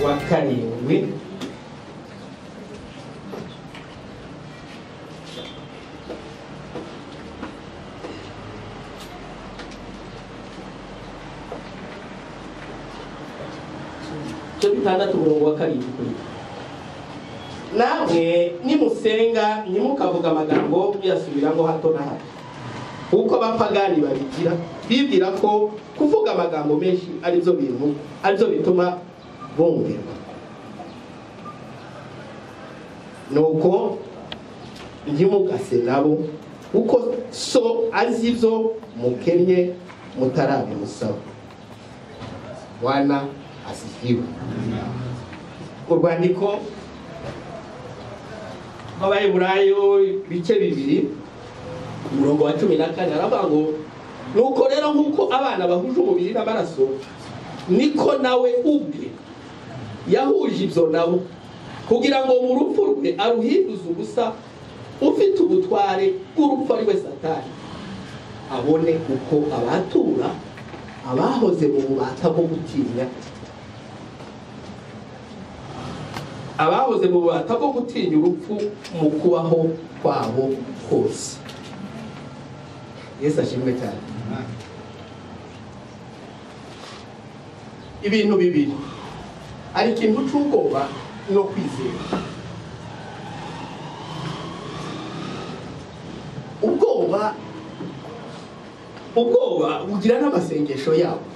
wa karindwi cyo bitandatu umurongo wa karindwi. Namwe nimusenga ntimukavuga amagambo muyasubiramo hato na hato kuko abapagani babigira bibwira ko kuvuga amagambo menshi aribyo bituma bumvirwa. Nuko ntimugase nabo kuko so azi ibyo mukennye mutarabimusaba. Bwana asifiwe. Urwandiko rw'Abaheburayo ibice 2 umurongo wa 14 aravuga ngo nuko rero nk'uko abana bahuje umubiri n'amaraso niko nawe ubwe yahuje ibyo nabo kugira ngo mu rupfu rwe aruhinduze ubusa ufite ubutware bw'urupfu ari we Satani abone uko abatura abahoze mu bubata bwo gutinya urupfu mu kubaho kwabo kose. Yesu ashimwe cyane. Ibintu bibiri ari ikintu cy'ubwoba no kwizera. Ubwoba bugira n'amasengesho yabo.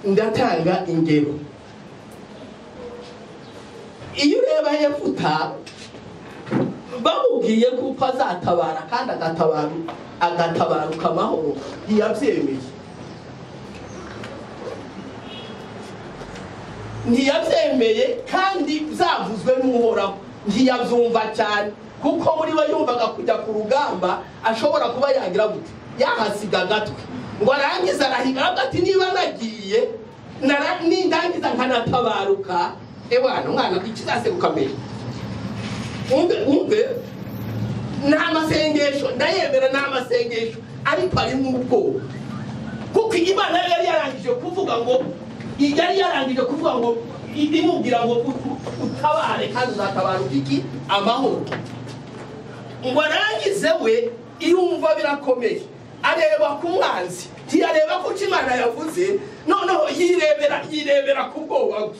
Ndatanga ingero. Iyo ureba Yefuta bamubwiye ko azatabara kandi agatabaruka amahoro ntiyabyemeye kandi byavuzwe n'Uhoraho ntiyabyumva cyane kuko muri we yumvaga kujya ku rugamba ashobora kuba yagira gute yahasiga agatwe ngo arangiza arahiga ati niba nagiye nindangiza nkanatabaruka ebwana umwana ikizaseruka mbere umve nta masengesho ndayemera nta masengesho ariko ari mu bwoba kuko Imana yari yarangije kuvuga ngo imubwira ngo utabare kandi uzatabaruka iki amahoro ngo arangize we irumva birakomeye areba ku mwanzi ntiyareba ko Imana yavuze noneho yirebera ku bwoba bwe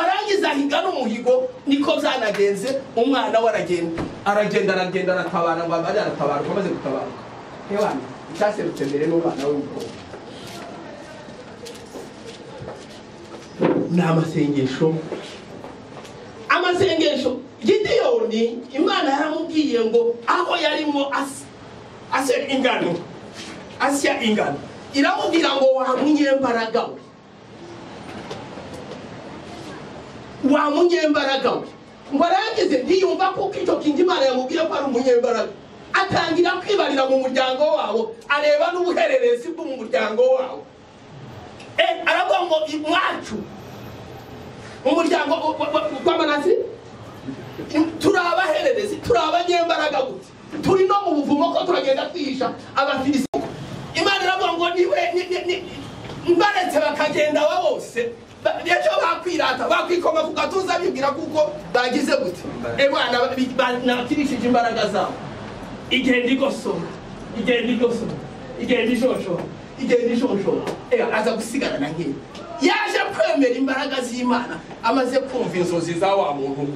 arangiza ahiga n'umuhigo niko byanagenze umwana we aragenda aratabara ngo abari aratabaruka amaze gutabaruka hebana icyaserutse mbere n'umwana we w'umukobwa. Ni amasengesho Gideyoni Imana yaramubwiye ngo aho yarimo asya ingano iramubwira ngo wa munyembaraga we ngo arangize ntiyumva kuko icyo kintu Imana yamubwiye ko ari umunyembaraga atangira kwibarira mu muryango wawo areba n'ubuhererezi bwo mu muryango wawo aravuga ngo iwacu umuryango w'Amanase turabahererezi turabanyembaraga gute turi no mu buvumo ko turagenda twihisha Abafilisiti. Imana iravuga ngo baretse bakagenda bose ejo bakwirata bakwikoma ku gatuza bibwira kuko bagize gute ebwana natirishije imbaraga zabo igenda igosora aza gusigarana nk'iyo yaje kwemera imbaraga z'Imana amaze kumva inzozi za wa muntu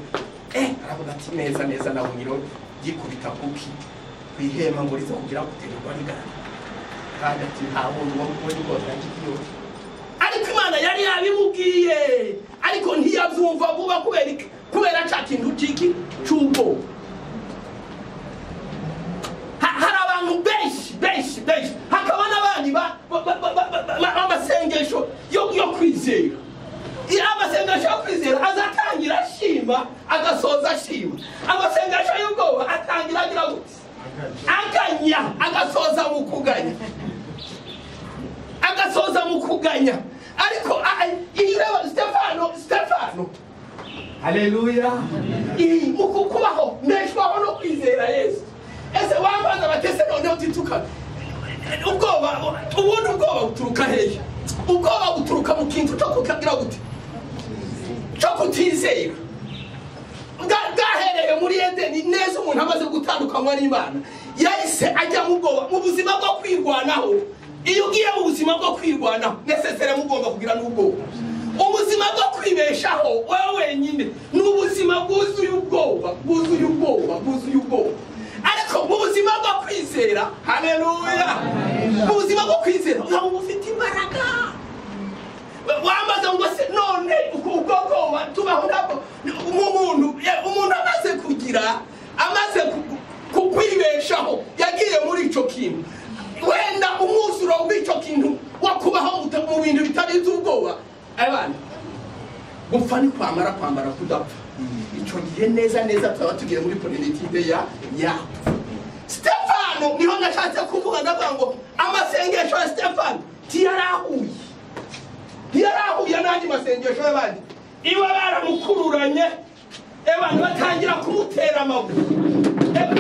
aravuga ati neza nabonyiro gikubita kuki kwihema ngo riza kugira guterwa n'igana kandi ati nta muntu wabonye ngo nagiye ariko Imana yari yabimubwiye ariko ntiyabyumva vuba kubera cya kintu cyiki cy'ubwo. Hari abantu benshi hakaba n'abandi amasengesho yo kwizera. Amasengesho yo kwizera azatangira ashima agasoza ashima. Amasengesho y'ubwoba atangira agira gute aganya agasoza mu kuganya ariko iyo ureba Stefano haleluya kubaho meshwaho no kwizera Yesu ese wambaza batese noneho tituka ubwoba ubundi ubwoba buturuka hehe? Ubwoba buturuka mu kintu cyo kukagira gute, cyo kutizera. Gahereye muri Edeni neza umuntu amaze gutandukanywa n'Imana yahise ajya mu bwoba, mu buzima bwo kwirwanaho. Iyo ugiye mu buzima bwo kwirwanaho necessary mugomba kugira n'ubwoba. Ubuzima bwo kwibeshaho wewe wenyine ni ubuzima bwuzuye ubwoba, bwuzuye ubwoba, bwuzuye ubwoba. Ariko mu buzima bwo kwizera, haleluya, mu buzima bwo kwizera uba ufite imbaraga. Wamaze ngo se none ubwoba tubaho nabwo umuntu amaze kugira, amaze kukwibeshaho yagiye muri ico kintu, wenda umwuzuro w'icyo kintu wakubaho mu bintu bitari ubwoba. Abana gupfa ni kwambara kudapfa. Icyo gihe neza tuba tugiye muri plenitude ya Stefano. Niho nashatse kuvuga ndavuga ngo amasengesho ya Stefano tiyarahuye n'andi masengesho y'abandi. Iwe baramukururanye abantu batangira kumutera amabuye.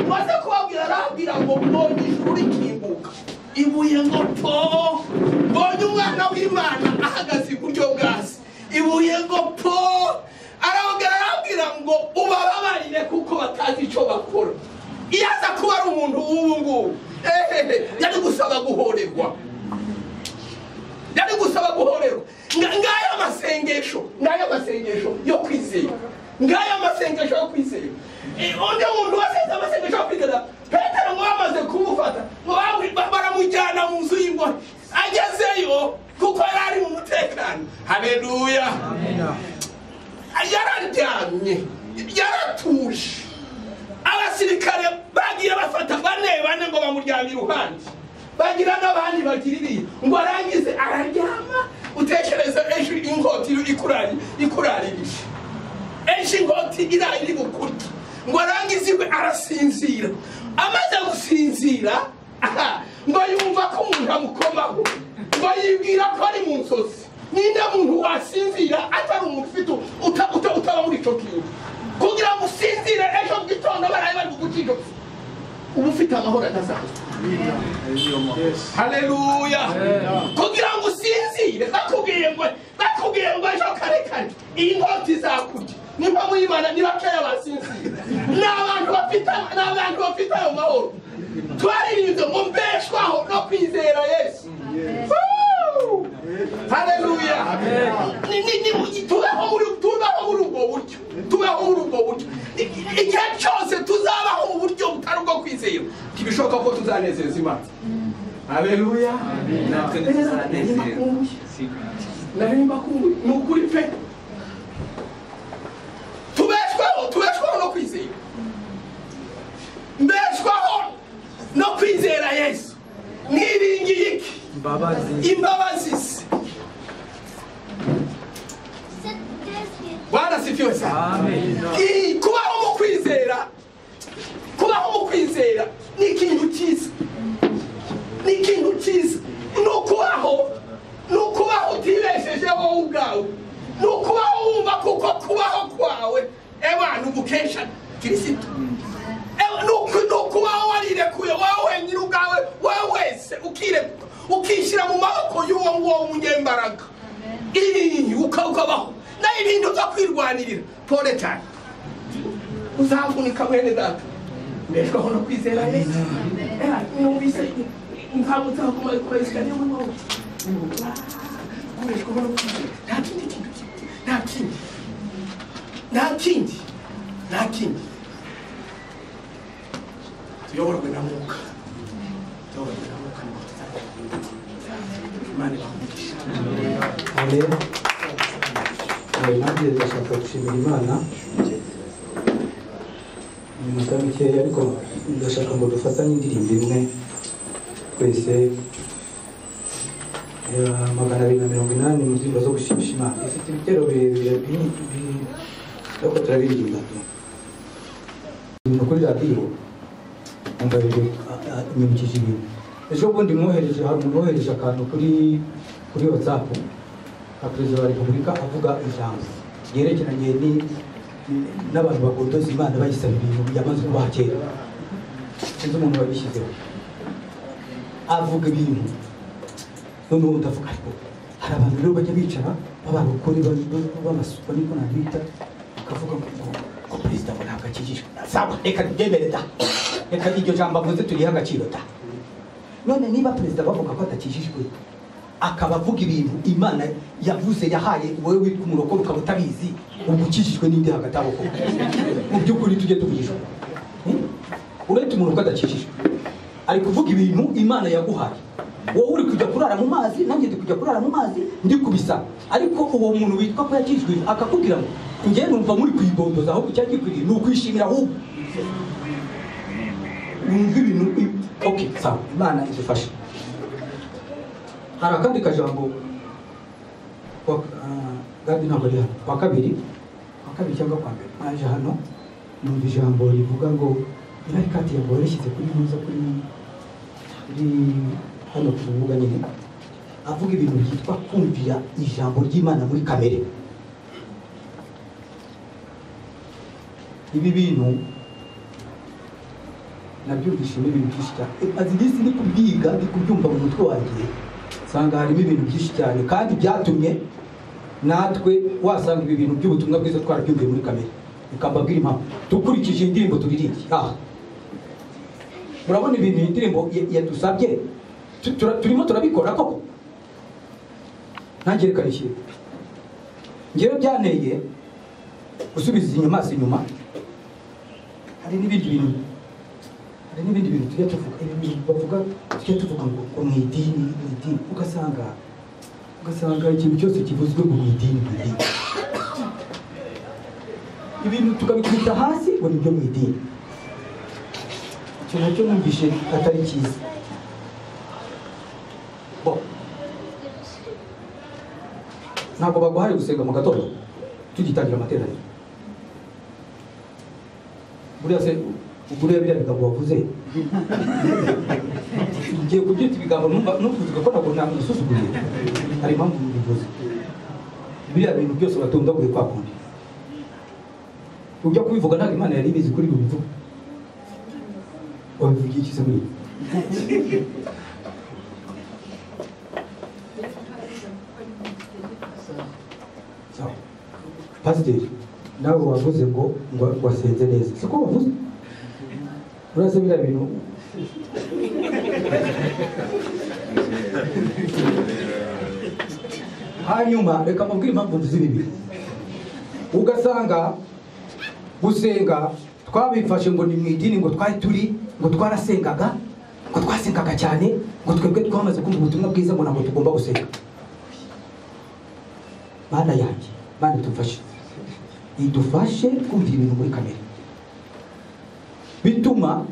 Maze kubabwira arabwira ngo mbonye ijuru rikimbuka, ibuye ngo po, mbonye umwana w'Imana ahagaze iburyo bwasi, ibuye ngo po. Arongera arabwira ngo ubababarire kuko batazi icyo bakora. Iyo aza kuba ari umuntu w'ubu ngubu yari gusaba guhorerwa, ngaya amasengesho yo kwizera, undi muntu wasenze amasengesho yo kwizera. Petero ngo bamaze kumufata ngo baramujyana mu nzu y'imbohe, agezeyo kuko yari ari mu mutekano. Haleluya, yararyamye, yaratuje. Abasirikare bagiye bafata bane ngo bamuryamye iruhande, bagira n'abandi bagiririye ngo arangize araryama. Utekereza ejo inkoti ikurarisha, ejo inkoti iri bukurya, ngo arangize iwe arasinzira. Amaze gusinzira ngo yumva ko umuntu amukomaho, ngo yibwira ko ari mu nzozi. Ninde muntu wasinzira atari umuntu ufite utaba muri icyo kintu? Kugira ngo usinzire ejo gitondo baraye bari kugucika, uba ufite amahoro adasanzwe. Haleluya. Kugira ngo usinzire bakubwiye ngo ejo kare iyi nkoti izakurya. Nimba mw'Imana ni bakeya basinzira, n'abantu bafite ayo mahoro. Twaririnze ngo mbeshwaho no kwizera Yesu. Haleluya. Tubaho muri ubwo buryo. Igihe cyose tuzabaho mu buryo butari ubwo kwizera, ntibishoboka ko tuzanezeza Imana. Haleluya. Ni ukuri pe. Tubeshwaho no kwizera. Mbeshwaho no kwizera Yesu. Niringiye iki? Imbabazi. Bwana sifiwe sana. Amen. Kubaho mu kwizera ni ikintu cyiza. Nukubaho utibeshejeho ubwawe. Nukubaho wumva kuko kubaho kwawe abantu gukesha Kristo. Nukubaho warirekuye wowe nyiri ubwawe, wowe wese ukishyira mu maboko y'uwo w'umunyembaraga. Ukabaho na ibintu byo kwirwanirira pole cyane. Uzavunika mwene data, mbeshwaho no kwizera Yesu. Numvise impamvu zakumaye kwezika niyo mpamvu mbeshwaho no kwizera. Nta kindi tuyoborwe na Mwuka. Imana ibamugisha. Amen. Nanjye ndashaka gushimira Imana mu minota mikeya, ariko ndashaka ngo dufatanye indirimbo imwe twese ya 280 mu ndirimbo zo gushimisha Imana. Ifite ibitero birebire ariko turabiririmba kuri radiyo. Ngabire nyumukije ibintu. Ejo bundi mwohereje, hari umuntu wohereje akantu kuri WhatsApp ka Perezida wa Repubulika avuga ijambo yerekeranye n'abantu bagotoza Imana bayisaba ibintu byamaze kuba kera. Sinzi umuntu wabishyizeho. avuga ibintu noneho ndavuga ariko hari abantu rero bajya bicara b'abarokore b'amasuka niko nabita bakavuga ngo perezida ngo ntabwo akijijwe sawa reka ryemere da reka iryo jambo avuze turiha agaciro da none niba perezida bavuga ko atakijijwe akaba avuga ibintu Imana yavuze yahaye wowe witwa umurokore ukaba utabizi ubwo ukijijwe n'indi hagati abo koko mu by'ukuri tujye tuvugishwa uretse umuntu ko adakijijwe ari kuvuga ibintu Imana yaguhaye wowe uri kujya kurara mu mazi nanjye ndi kujya kurara mu mazi ndi kubisa ariko uwo muntu witwa ko yakijijwe akakubwira ngo njye numva muri kwidondoza aho cyagikwiriye ni ukwishimira ahubwo numva ibintu okay sawa Imana idufashe. Hari akandi kajambo gadi ntabwo ari hano kwa kabiri cyangwa kwa mbere naje hano numva ijambo rivuga ngo irari kati yango yarishyize kuri muza kuri hano kuvuga nyine avuga ibintu byitwa kumvira ijambo ry'Imana muri kamere. Ibi bintu nabyumvise ibintu byinshi cyane maze iminsi ndi kubyiga ndi kubyumva mu mutwe wanjye sanga harimo ibintu byinshi cyane kandi byatumye natwe wasanga ibi bintu by'ubutumwa bwiza twarabyumviye muri kamere. Ikambabwira impamvu dukurikije indirimbo turirimbye murabona ibintu indirimbo yadusabye turimo turabikora koko nanjye reka rishyire njyewe byanteye gusubiza inyamaswa inyuma. Hari n'ibindi bintu tujya tuvuga bavuga tujya tuvuga ngo mu idini ugasanga ikintu cyose kivuzwe ngo mu idini ibintu tukabikubita hasi ngo nibyo mu idini. Icyo nacyo numvishe atari cyiza. Ntabwo baguhaye gusenga mu gatondo tugitangira amateraniro buriya se uguriye biriya bigambo wavuze ngiye kubyita ibigambo nuvuga ko ntabwo namusuzuguriye hari impamvu bivuze biriya bintu byose batondaguye kwa kundi ujya kubivuga ntabwo Imana yari ibizi kuri bivuga wabivugiye iki se muri Pasiteri nawe wavuze ngo wasenze neza siko wavuze uraze biriya bintu hanyuma reka mubwire impamvu mvuze ibi bintu ugasanga gusenga twabifashe ngo ni mu idini ngo twari turi ngo twarasengaga ngo twasengaga cyane ngo twebwe twamaze kumva ubutumwa bwiza ngo ntabwo tugomba gusenga. Mana yanjye Mana idufashe kumvira ibintu muri kamere bituma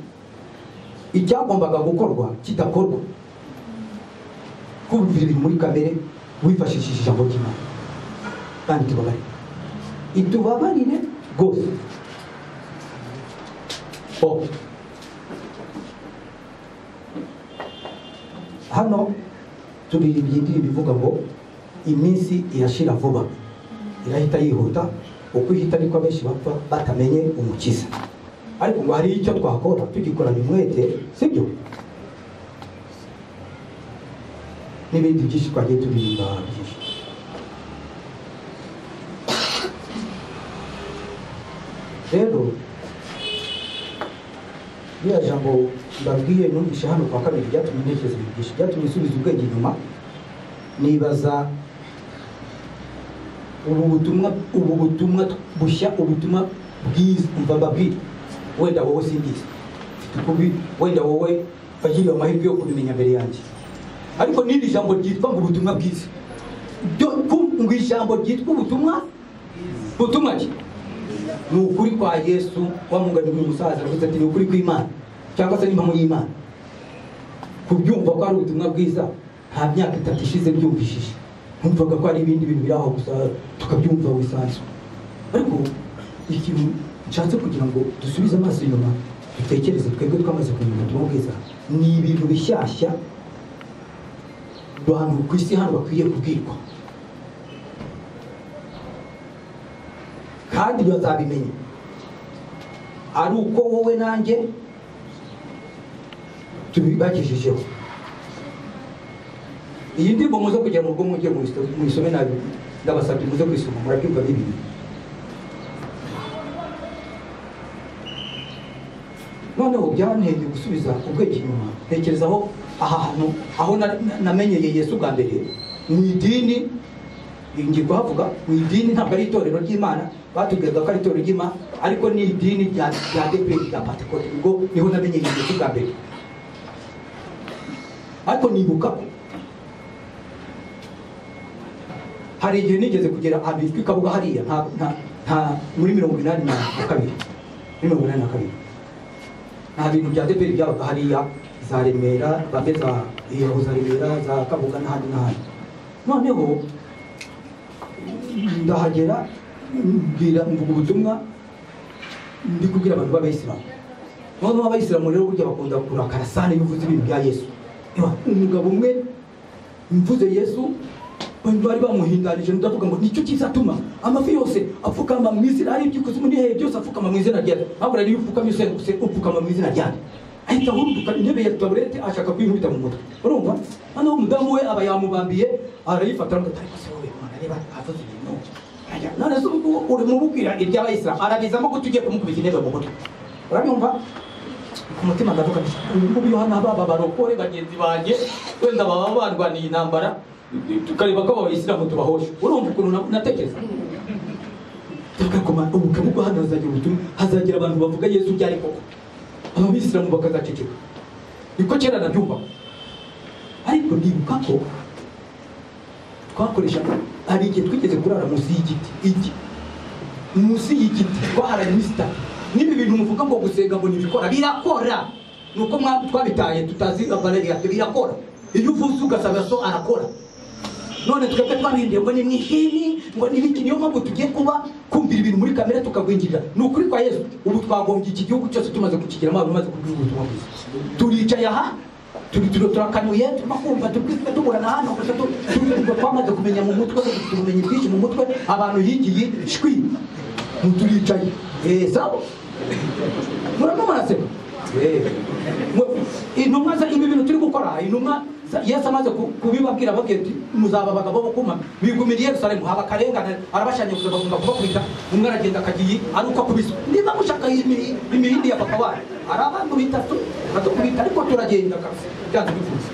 icyagombaga gukorwa kidakorwa. Kumvira ibintu muri kamere wifashishije ijambo ry'Imana kandi itubabarire rwose. Hano turirimbye indirimbo ivuga ngo iminsi irashira vuba irahita yihuta uko ihita niko abenshi bapfa batamenye umukiza. Ariko ngo hari icyo twakora tugikoranye umwete sibyo n'ibindi byinshi twagiye turirimba byinshi. Rero biriya jambo mbabwiye numvishe hano kwa kabiri byatumye ntekereza ibintu byinshi byatumye nsubiza ubwenge inyuma nibaza ubu butumwa bushya ubutumwa bwiza umva mbabwira wenda wowe sindizi wenda wowe bagiriwe amahirwe yo kubimenya mbere yanjye ariko n'iri jambo ryitwa ngo ubutumwa bwiza ngo ijambo ryitwa ubutumwa ki ni ukuri kwa Yesu wamuganira umusaza avuze ati ni ukuri kw'Imana cyangwa se n'impamo y'Imana. Kubyumva ko ari ubutumwa bwiza nta myaka 3 ishize byumvishije numvaga ko ari ibindi bintu biraho gusa tukabyumva wisanzwe. Ariko ikintu nshatse kugira ngo dusubize amaso inyuma dutekereze twebwe twamaze kumenya ubutumwa bwiza ni ibintu bishyashya abantu ku isi hano bakwiye kubwirwa kandi bazabimenya ari uko wowe nanjye tubibagejejeho iyi ndirimbo muze kugera mu rugo mujye mu isome nabi ndabasabye muze kwisoma murabyumva bibi. Noneho byanteye gusubiza ubwenge inyuma ntekerezaho aha hantu aho namenyeye Yesu bwa mbere mu idini. Ngiye kuhavuga mu idini ntabwo ari itorero ry'Imana, batubwiraga ko ari itorero ry'Imana, ariko ni idini rya ADEPR rya Pentecote. Ubwo niho namenyeye Yesu bwa mbere. Ariko nibuka hari igihe nigeze kugera ahantu hitwa Kabuga hariya nta muri 82 nta bintu bya ADEPR byabaga hariya za Remera bageza iyo za Remera za Kabuga n'ahandi. Noneho ndahagera mvuga ubutumwa ndi kubwira abantu b'Abayisilamu. Noneho Abayisilamu rero burya bakunda kurakara sana iyo uvuze ibintu bya Yesu. Umugabo umwe mvuze Yesu bari bamuhindanije ndavuga ngo nicyo kizatuma amafi yose apfukama mu izina ari iby'ikuzimu n'ihehe byose apfukama mu izina ryawe. Ahubwo rero iyo upfukamye upfukama mu izina ryawe. Ahita ahunduka intebe ya taburete ashaka kwinkubita mu mutwe. Urumva? Hano umudamu we aba yamubambiye arayifata ngo atari se wowe reba avuze ibintu. None se uri mu bubwira iby'Abayisilamu arabizamo ko tugiye kumukubita intebe mu mutwe. Urabyumva? Ku mutima ndavuga ngo Yohana baba barokore bagenzi banjye wenda baba barwaniye intambara tukareba ko Abayisilamu tubahosha. Urumva ukuntu natekereza? Tukakoma ubukemu bwo hano hazagira ubutumwa, hazagira abantu bavuga Yesu byari koko. Abayisilamu bakazaceceka. Niko kera nabyumva. Ariko ndibuka ko twakoresha hari igihe twigeze kurara munsi y'igiti. Munsi y'igiti twahara imisita. Nibi bintu muvuga ngo gusenga ngo nibikora birakora. Nuko twabitaye tutazi abareri ya birakora. Iyo uvuze ugasaba so arakora. None twebwe twabihindiye ngo ni mwishimi ngo nibiki niyo mpamvu tugiye kuba kumvira ibintu muri kamera tukagwingirira. Nukuri kwa Yesu ubu twagombye iki gihugu cyose tumaze kukigira amazi maze kubivuga ubutumwa bwiza. Turicaye aha turakanuye tumakumva tuburana hano twamaze kumenya mu mutwe tumenye byinshi mu mutwe abantu higiye shwi muturicaye sawa murasema intumwa za ibi bintu turi gukora intumwa Yesu amaze kubibabwira babwiye ati muzaba abagabo bo kuma bigumiriye Yerusalemu haba karengana arabashanye kuza bavuga kubakwita umwe aragenda akagiye ari uko akubiswa niba mushaka imihindi ya papa wawe ari abantu bitatu batukubita ariko turagenda kabisa byanze bifuza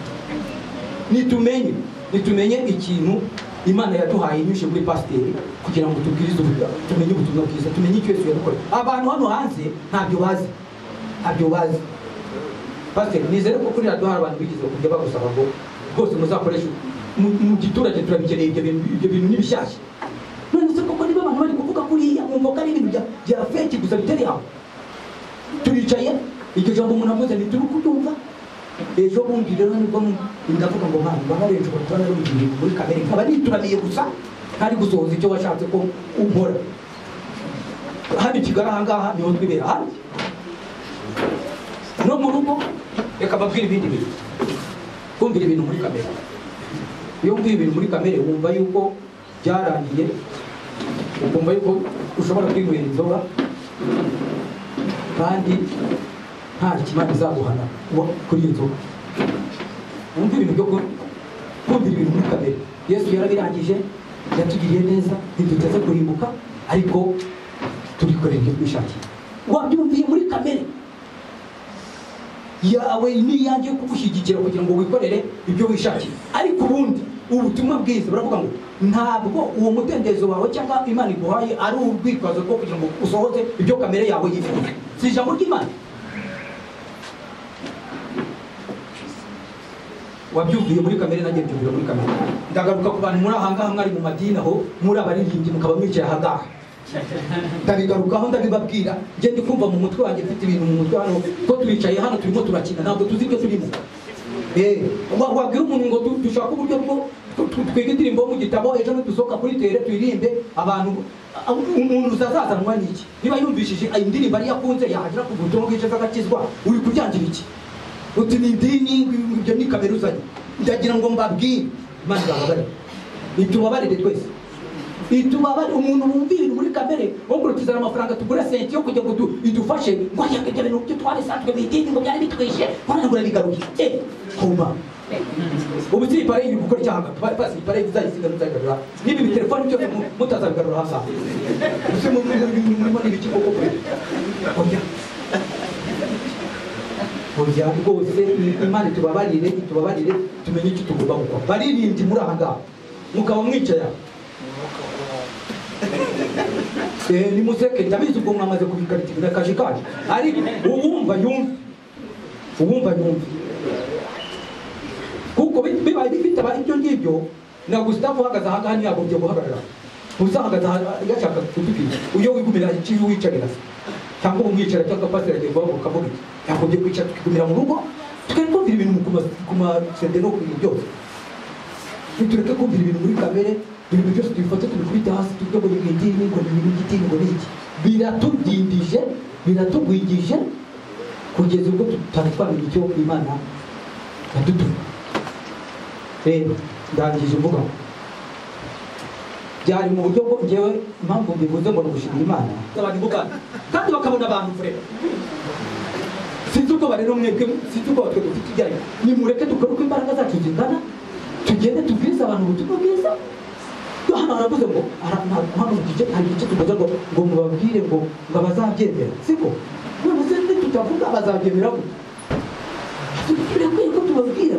nitumenye ikintu Imana yaduhaye inyushe muri pasiteri kugira ngo tubwirize tumenye ubutumwa bwiza tumenye icyo Yesu yadukoreye. Abantu hano hanze ntabyo bazi pasiteri nizere ko kuri radio hari abantu bigize kujya bagusaba ngo rwose muzakoresha mu giturage turabikeneye ibyo bintu n'ibishyashya. None se koko niba abantu bari kuvuga kuriya mwumva ko ari ibintu bya fake gusa bitari aho. Turicaye iryo jambo umuntu avuze ni turi kubyumva. Ejo bundi rero nibwo ndavuga ngo mpamvu babarenje batwana n'ubugiye muri kamere nkaba nituramiye gusa ntari gusohoza icyo washatse ko umpora. Hano Kigali ahangaha niho twibera hano no mu rugo reka babwira ibindi bintu kumvira ibintu muri kamere. Iyo umvira ibintu muri kamere wumva yuko byarangiye ukumva yuko ushobora kwinywera inzoga kandi nta kimana izaguhana kuri iyo nzoga. Wumva ibintu byo kumvira ibintu muri kamere. Yesu yarabirangije yatugiriye neza ntiduteze kurimbuka ariko turikorera ibyo twishakiye. Wabyumviye muri kamere yawe niyangiye kugushyigikira kugira ngo wikorere ibyo wishakiye. Ariko ubundi ubutumwa bwiza baravuga ngo ntabwo uwo mudendezo wawe cyangwa Imana iguhaye ari urwitwazo rwo kugira ngo usohoze ibyo kamere yawe yifuza. Si ijambo ry'Imana. Wabyumviye muri kamere nanjye byumvira muri kamere. Ndagaruka ku bantu muri ahangaha mwari mu madini aho muri abaririmbyi mukaba mwicaye ahangaha. Ndabigarukaho ndabibabwira ngende kumva mu mutwe wanjye mfite ibintu mu mutwe hano ko twicaye hano turimo turakina ntabwo tuzi ibyo turimo. Wabwira umuntu ngo dushaka uburyo bwo twiga indirimbo mu gitabo ejo dusohoka kuri tere turirimbe abantu umuntu uzazazanwa n'iki niba yumvishije indirimbo ari yakunze yahagera ku butumwa bw'icyo agakizwa uri kubyangira iki uti ni idini ibyo ni kamere uzanye. Ndagira ngo mbabwire Imana izababare itubabarire twese itubabare umuntu wumva ibintu muri kamere wo kurutizana amafaranga tugura senti yo kujya ngo idufashe ngo yagajya ibintu byo twari sanzwe bidini ngo byari bitwishe none ngo bigaruye koma ubu si ipare iri gukora icyaha pasi ipare izayisiga muzayigarura n'ibi bitelefoni byose mutazabigarura hasi aha ese murimo n'ibiki koko oya oya rwose imana itubabarire tumenye icyo tugomba gukora baririmbyi muri aha ngaha mukaba mwicaye ni museke ndabizi ubwo mwamaze kubikaritirira kaje kaje ariko uwumva yumva kuko bibaye bitaba ibyo ngibyo na Gustavo uhagaze aha ngaha ntiyagombye guhagarara uzahagaze yashaka kutubwira uyo wigumira ikiyo wicarira cyangwa umwicara cyangwa pastor agiye kuvuga ukavuga yagombye kwicara tukigumira mu rugo tukumvira ibintu ku masede no ku byose tureke kumvira ibintu muri kamere ibintu byose tubifata tubikubita hasi tuvuge ngo ni idini ngo ni ibintu by'idini ngo ni iki biratudindije biratugwigije kugeza ubwo tutatwamenya icyo Imana yadutumye rero ndangije mvuga byari mu buryo bwo njyewe impamvu mbivuze ngo gushimira Imana abantu bugana kandi bakabona abantu frere sinzi uko barero mwebwe sinzi uko batwe dufite ijyanye nimureke dukore uko imbaraga zacu zingana tugende tubwiriza abantu ubutumwa bwiza hano haravuze ngo hano hari igice tuvuze ngo mubabwire ngo abazabyemera siko none se tutavuga abazabyemera gute turekwiye ko tubabwira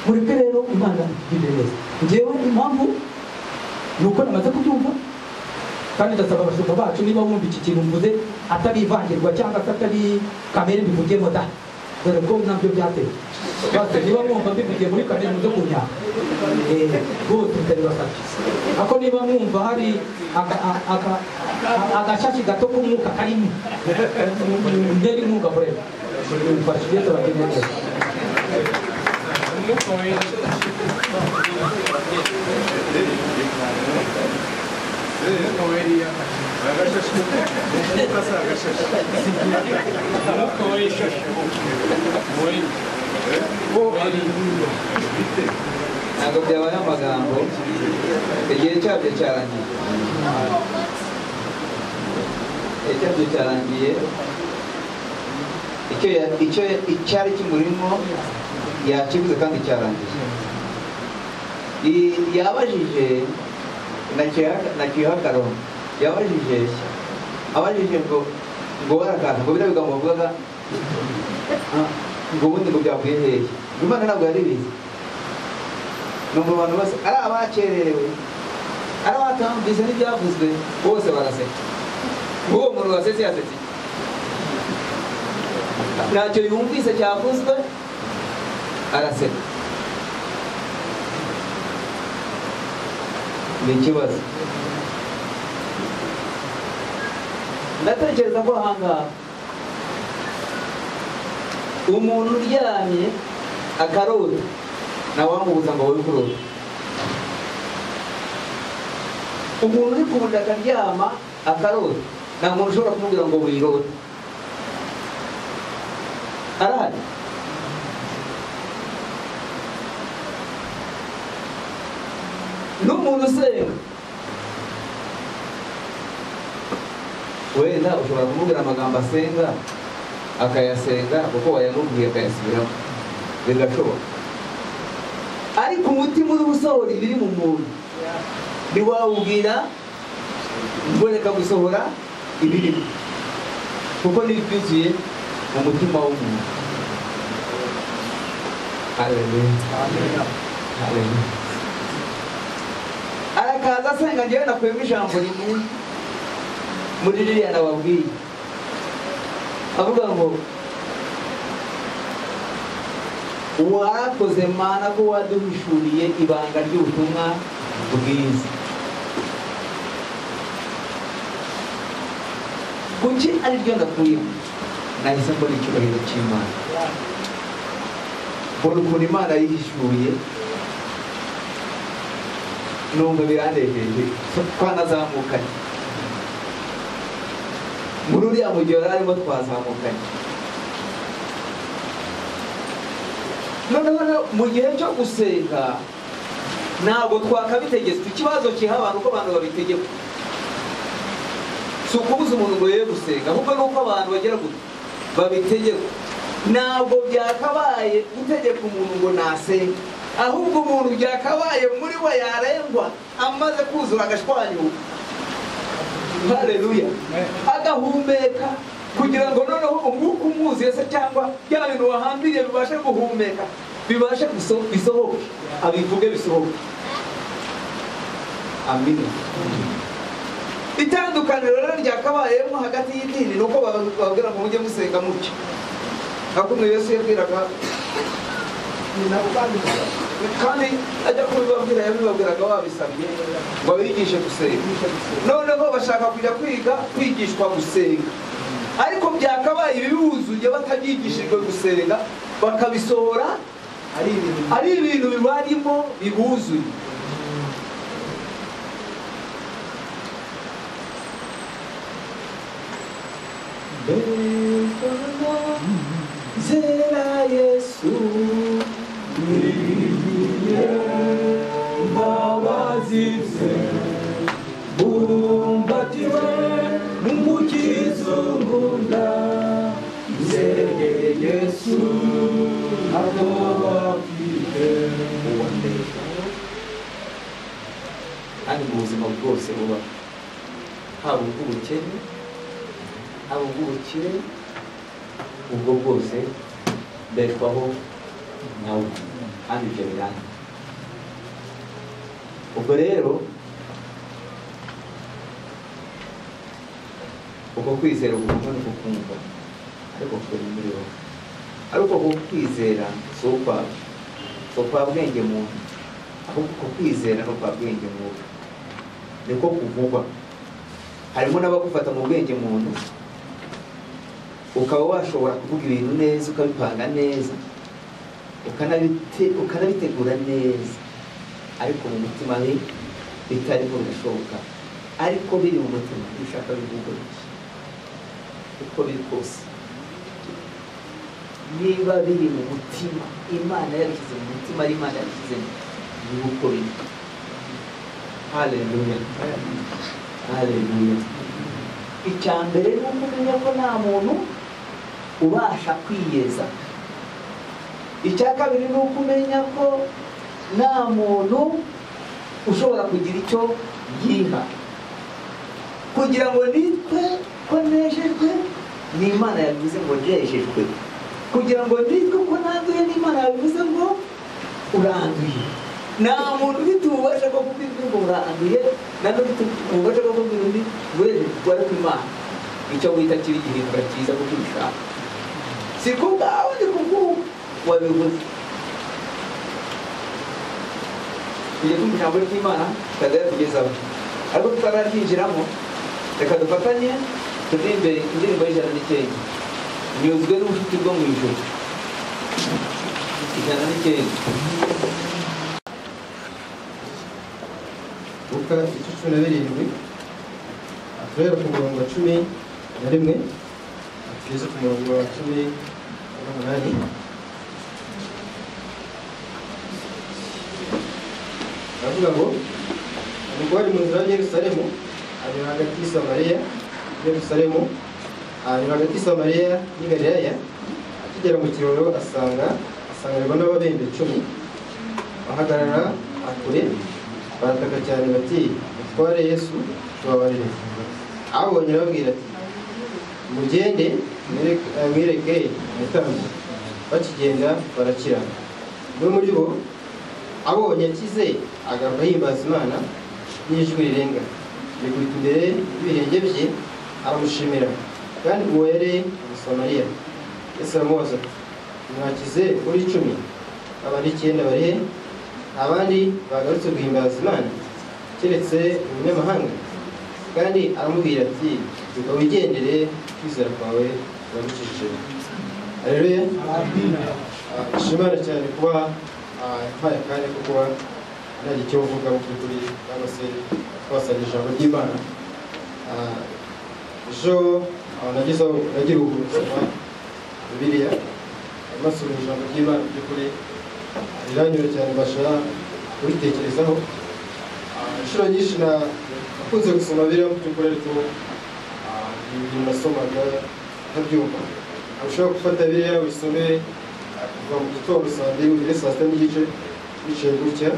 mureke rero Imana itugirire neza njyewe impamvu ni uko namaze kubyumva kandi ndasaba abashumba bacu niba wumva iki kintu mvuze atari ivangirwa cyangwa se atari kamere mbivugiyemo da dore ko nabyo byateye bose niba mwumva mbivugiye muri kamere muze kunyaka rwose bitari basabye ako niba mwumva hari agashashi gato k'umwuka karimo nderi mwuka mureba mfashe ibyo tubagirira neza ntabwo byabaye amagambo igihe cyabyo cyarangiye icyari kimurimo yakibuze kandi cyarangiye yabajije nakihagaro abajije ngo barakanta ngo biriya bigambo bavugaga ngo ubundi ngo byavuye hehe Imana ntabwo yari bizi ni mu bantu bose ari abakererewe ari abatamvise n'ibyavuzwe bose baraseka uwo muntu wasetse yasetse ntacyo yumvise cyavuzwe araseka ni ikibazo ndatekereza ko ahangaha umuntu uryamye akarota ntawamubuza ngo wowe kurota umuntu uri ku buriri akaryama akarota nta muntu ushobora kumubwira ngo wirota arahari n'umuntu usenga wenda ushobora kumubwira amagambo asenga akayasenga kuko wayamubwiye akayasubiramo bigashoboka ariko umutima uri gusohora ibiri mu muntu ntiwawubwira ngo reka gusohora ibirimo kuko n'ibyuzuye mu mutima w'umuntu. Haleluya. Arakaza asenga njyewe nakuyemo ijambo rimwe muri ririya nababwiye avuga ngo warakoze Mana ko waduhishuriye ibanga ry'ubutumwa bwiza. Kuki ari ryo ndakuyemo nahise mbona icyubahiro cy'Imana, mbona ukuntu Imana yihishuye, numva biranejeje twanazamukanye muri uriya mujyi wari arimo twazamukanye. Noneho mu gihe cyo gusenga ntabwo twakabitegetswe. Ikibazo kiha abantu uko abantu babitegeka, si ukubuza umuntu ngo yeye gusenga, ahubwo ni uko abantu bagera gutya babitegeka. ntabwo byakabaye gutegeka umuntu ngo nasenge, ahubwo umuntu byakabaye muri we yarengwa amaze kuzura agashwanyuka, haleluya, agahumeka kugira ngo noneho umwuka umwuzuye se cyangwa bya bintu wahambiriye bibashe guhumeka, bibashe bisohoke, abivuge bisohoke. Amina. Itandukaniro rero ryakabayemo hagati y'idini nuko bababwira ngo mujye musenga mutyo, akumwe Yesu yabwiraga kandi ajya kubibabwira yabibabwiraga babisabye ngo abigishe gusenga. Noneho bashaka kujya kwigishwa gusenga, ariko byakabaye ibibuzuye batabyigishijwe gusenga, bakabisohora ari ibintu bibarimo bibuzuye. Zera Yesu niye bawazize bumbatiwe mumukizungunda, zere Yesu abobafite uwandeka. Kandi mu buzima bwose buba haba ubw'ubukene haba ubw'ubukire, ubwo bwose mbeshwaho nawe, kandi ibyo birangiye. Ubwo rero uko kwizera ukumva no kukumva, ariko kuri muri wowe, ariko uko kwizera si ukwa bwenge muntu, ahubwo uko kwizera no kwa bwenge muntu niko kuvugwa. Harimo n'abagufata mu bwenge muntu, ukaba washobora kuvuga ibintu neza, ukabipanga neza, ukanabitegura neza, ariko mu mutima bitarimo birashoboka. Ariko biri mu mutima bishaka bivuga uko biri kose, niba biri mu mutima, Imana yabishyize mu mutima, ari Imana yabishyize mu uko biri. Haleluya, haleluya. Icya mbere ni ukumenya ko nta muntu ubasha kwiyeza. Icya kabiri ni ukumenya ko nta muntu ushobora kugira icyo yiha, kugira ngo nitwe ko nejejwe n'Imana yabivuze ngo nejejwe, kugira ngo nitwe ko nanduye n'Imana yabivuze ngo uranduye. Nta muntu ufite ububasha bwo kubwira ngo uranduye, nta muntu ufite ububasha bwo kubwira undi ngo ariko Imana icyo wita kiri gihindura cyiza kuko ubishaka, si ko bwawe ni kuko wabivuze. Tujye tumva ijambo ry'Imana tukajya tugezaho, ariko tutararyinjiramo reka dufatanye turirimbe indirimbo y'109, nyuzwe n'ubucuti bwo mu ijuru. 109 Luka 17 turera ku murongo wa 11 tugeze ku murongo wa 18. Aravuga ngo ubwo ari mu nzira ya Yerusalemu, anyura hagati y'i Samariya Yerusalemu, anyura hagati y'i Samariya n'i Galilaya. Akigera mu kiraro asanganirwa n'ababembe 10 bahagarara akure, barataka cyane bati, mutware Yesu tubabarire. Abonye arababwira ati, mugende mwereke umutambyi. Bakigenda barakira. Umwe muri bo abonye akize agaruka yimbaza Imana n'ijwi rirenga, yikubita imbere y'ibirenge bye aramushimira. Kandi uwo yari Umusamariya. Yesu aramubaza ati, mwakize muri 10, abandi 9 bari he? Abandi bagarutse guhimbaza Imana keretse umunyamahanga? Kandi aramubwira ati, reka wigendere, kwizera kwawe uragukijije. Haleluya, amina. Nshimira cyane kuba mpaye akanya ko kuba nari icyo uvuga mu by'ukuri, cyangwa se twasanye ijambo ry'Imana. Ejo nagira ubuzima Bibiliya, amasura ijambo ry'Imana mu by'ukuri riranyura cyane, mbasha kuritekerezaho. Inshuro nyinshi nakunze gusoma Bibiliya mu by'ukuri, ariko ibintu nasomaga ntabyumva. ushobora gufata biriya wisome kuva mu gitondo saa mbiri ugere saa sita n'igice wicaye gutya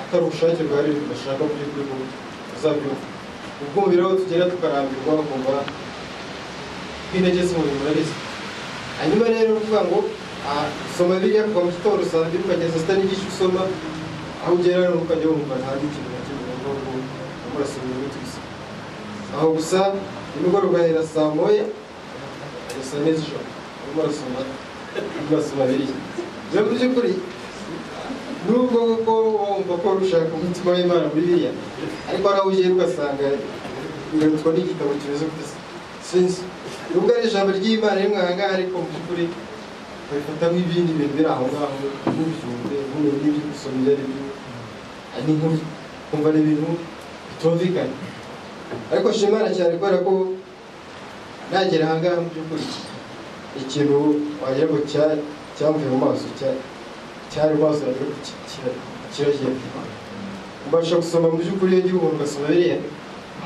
atari ubushake bwari bashaka by'ukuri ngo uzabyumva ubwumviraho tugera tukarambirwa bakumva kw'intege z'umubiri murabizi hanyuma rero uvuga ngo soma biriya kuva mu gitondo saa mbiri ukageza saa sita n'igice usoma aho ugera rero ukajya wumva nta n'ikintu na kimwe wumva ngo urasoma inyuguti gusa aho gusa nimugoroba ugahera saa moya saa neza ijoro urimo urasoma biriya rero mu by'ukuri nubwo koko wumva ko ushaka umutima w'Imana muri biriya ariko hari aho ugera ugasanga ugarutwa n'igitabo kimeze gute sinzi nubwo ari ijambo ry'Imana rimwe aha ngaha ariko mu by'ukuri babifata nk'ibindi bintu biri aho ngaho ntubyumve ntumenye n'ibyo gusoma ibyo ari byo ni nkuru kumva ni ibintu bitumvikana ariko nshima Imana cyane kubera ko nagera aha ngaha mu by'ukuri ikintu wagira ngo cyamvuye mu maso cyari mu maso kiragenda mbasha gusoma mu by'ukuri iyo ngiye umuntu ugasoma biriya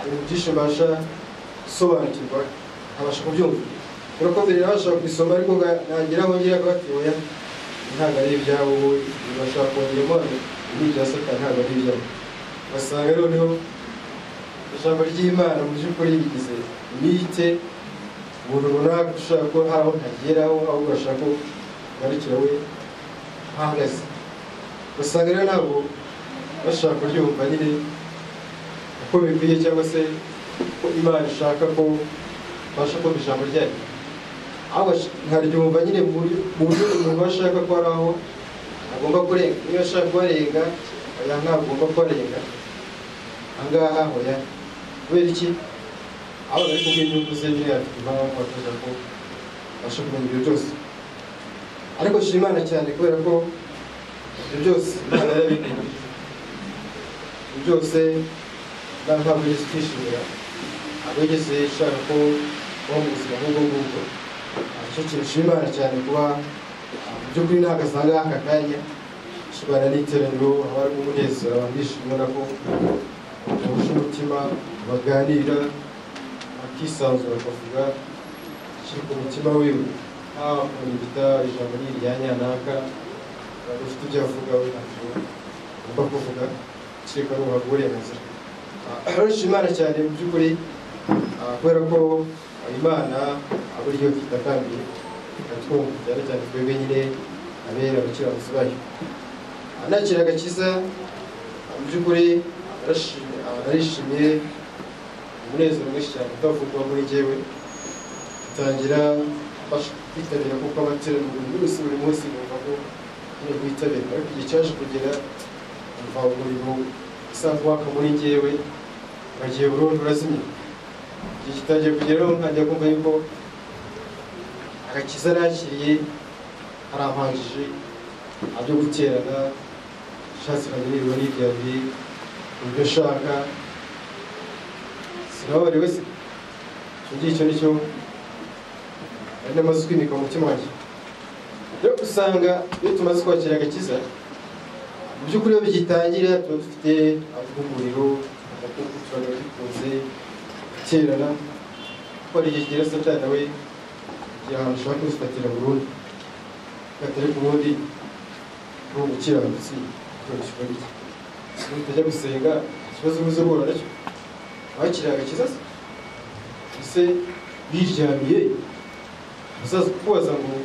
ibintu byinshi mbasha gusobanukirwa nkabasha kubyumva kubera ko mbere nabasha kubisoma ariko nagira aho ngira bati oya ntabwo ari ibyabo bashaka kongeramo n'ibya Satani ntabwo ari ibyabo ugasanga noneho ijambo ry'Imana mu by'ukuri rigize imite umuntu runaka ushaka ko hari aho ntageraho ahubwo urashaka ko ugarukira we ahagaze ugasanga rero ntabwo bashaka kuryumva nyine uko bikwiye cyangwa se ko Imana ishaka ko babasha kumva ijambo ryayo ahubwo nkaryumva nyine mu buryo umuntu ashaka ko ari aho agomba kurenga niba ashaka kuharenga oya ntabwo agomba kuharenga ahangaha hoya kubera iki aho bari kubwira inyungu ze nyine afite impamvu bafasha ko abasha kumenya ibyo byose ariko nshima Imana cyane kubera ko ibyo byose Imana yarabikora ibyo byose ntabwo yigeze kwishimira ntabwo yigeze ishaka ko uba mu buzima nk'ubwo ngubwo nicyo kintu nshima Imana cyane kuba mu by'ukuri ntabwo asanga aka kanya ashobora n'iteraniro haba harimo umunezero abantu bishimye ubona ko bahuje umutima baganira bakisanzura bakavuga kiri ku mutima wiwe nta muntu bita ijambo n'irya nyanaka ufite ibyo avuga we ntacyo ugomba kuvuga kereka n'uhabwa uburenganzira arusha Imana cyane mu by'ukuri kubera ko Imana aba ariyo tutakambiye iratwumva cyane cyane twebwe nyine abera abakiranutsi bayo nakira agakiza mu by'ukuri narishimye umunezero mwinshi cyane utavugwa muri njyewe utangira kwitabira kuko amateraniro buri munsi numva ko nyine kwitabira ariko igihe cyaje kugera umva umurimo usanzwe waka muri njyewe uragiye burundu urazimye igihe kitangiye kugeraho ntangira kumva yuko agakiza nakiriye harampanjije abyo guterana shatse nkajya nirirwa nibyabiye ibyo nshaka sinababare wese icyo ngicyo nicyo ari n'amaze kwimika mu mutima wanjye rero usanga iyo tumaze kwakira agakiza mu by'ukuri iyo bigitangira tuba dufite umuriro tuba dukunze guterana kuko hari igihe kigera Satani nawe igihe ahantu ushaka kuzifatira burundu gatari ku bundi ni umukiranutsi turabishyura bike utajya gusenga ikibazo ubuze guhura nacyo wakiriye agakiza se ese biryamiye uzaza kukubaza ngo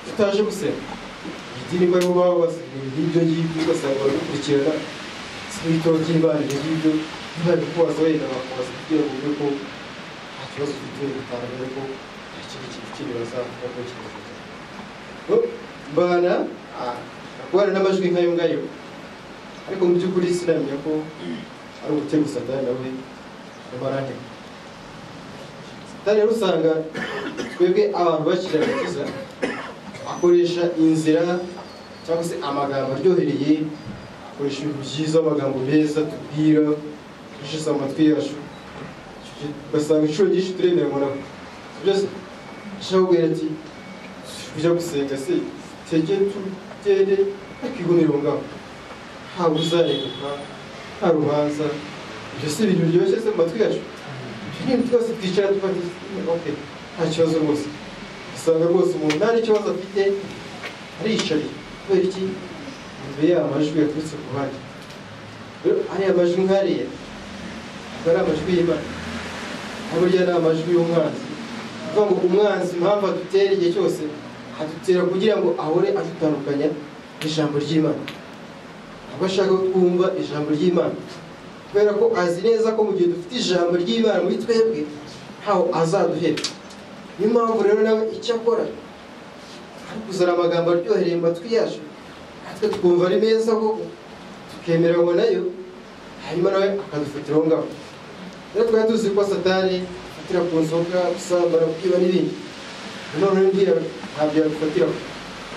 tutaje gusenga idini bari bo baba basenga ibyo ngibyo ugasanga baragukurikirana n'ibitabo by'Imana ibyo ngibyo niba bikubaza wenda bakubaza kugira ngo ube ko nta kibazo ufite utangaye ko nta kindi kintu kiribaza kuko kibazo mbana kubana n'amajwi nk'ayo ngayo ariko mu by'ukuri sinamenya ko ari ugutega Satani nawe n'amarante Satani rero usanga twebwe abantu bakiriye agakiza akoresha inzira cyangwa se amagambo aryohereye akoresha ibintu byiza amagambo meza tubwira dushize amatwi yacu ugasanga inshuro nyinshi turemera ngo nabo byose ashaka kubwira ati kujya gusenga se tugende akigumira aho ngaho ntabwo uzarenguka nta rubanza ibyo si ibintu biryoshye se mu matwi yacu ibyo ni ibintu twose twicara dufata nta kibazo rwose usanga rwose umuntu nta n'ikibazo afite ariyicariye kubera iki imbere y'amajwi yaturutse ku ruhande. Rero ariya majwi nk'ariya ntabwo ari amajwi y'Imana, burya ni amajwi y'umwanzi. Kuvuga ngo umwanzi impamvu adutera igihe cyose adutera kugira ngo ahore adutandukanya n'ijambo ry'Imana. Ntabwo ashaka ko twumva ijambo ry'Imana, kubera ko azi neza ko mu gihe dufite ijambo ry'Imana muri twebwe ntaho azaduhera. Niyo mpamvu rero nawe icyo akora ari kuzana amagambo aryohereye mu matwi yacu, natwe twumva ari meza koko tukemeranywa nayo, hanyuma nawe akadufatira aho ngaho. Rero twari tuzi ko Satani afatira ku nzoga, gusambana, kwiba n'ibindi. None mbwira ntabyo yadufatiraho,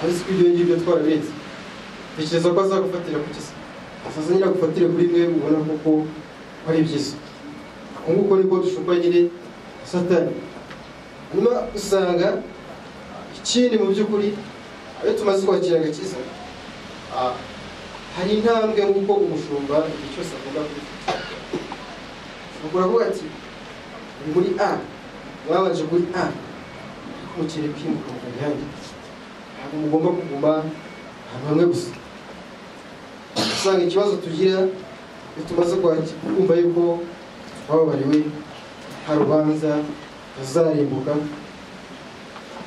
azi ko ibyo ngibyo twarabirenze. Tekereza ko azagufatira ku kisa, azazanira gufatira kuri mwe mubona koko ari byiza. Ako nguko niko dushukwa nyine Satani. Hanyuma usanga ikindi mu by'ukuri iyo tumaze kwakira agakiza, hari intambwe nk'uko umushumba igihe cyose avuga kuri ati ni muri A, mwabanje kuri A mukiri kwimuka mu kanyanja, ntabwo mugomba kuguma ahantu hamwe gusa. Usanga ikibazo tugira iyo tumaze kumva yuko twababariwe nta rubanza tuzarimbuka,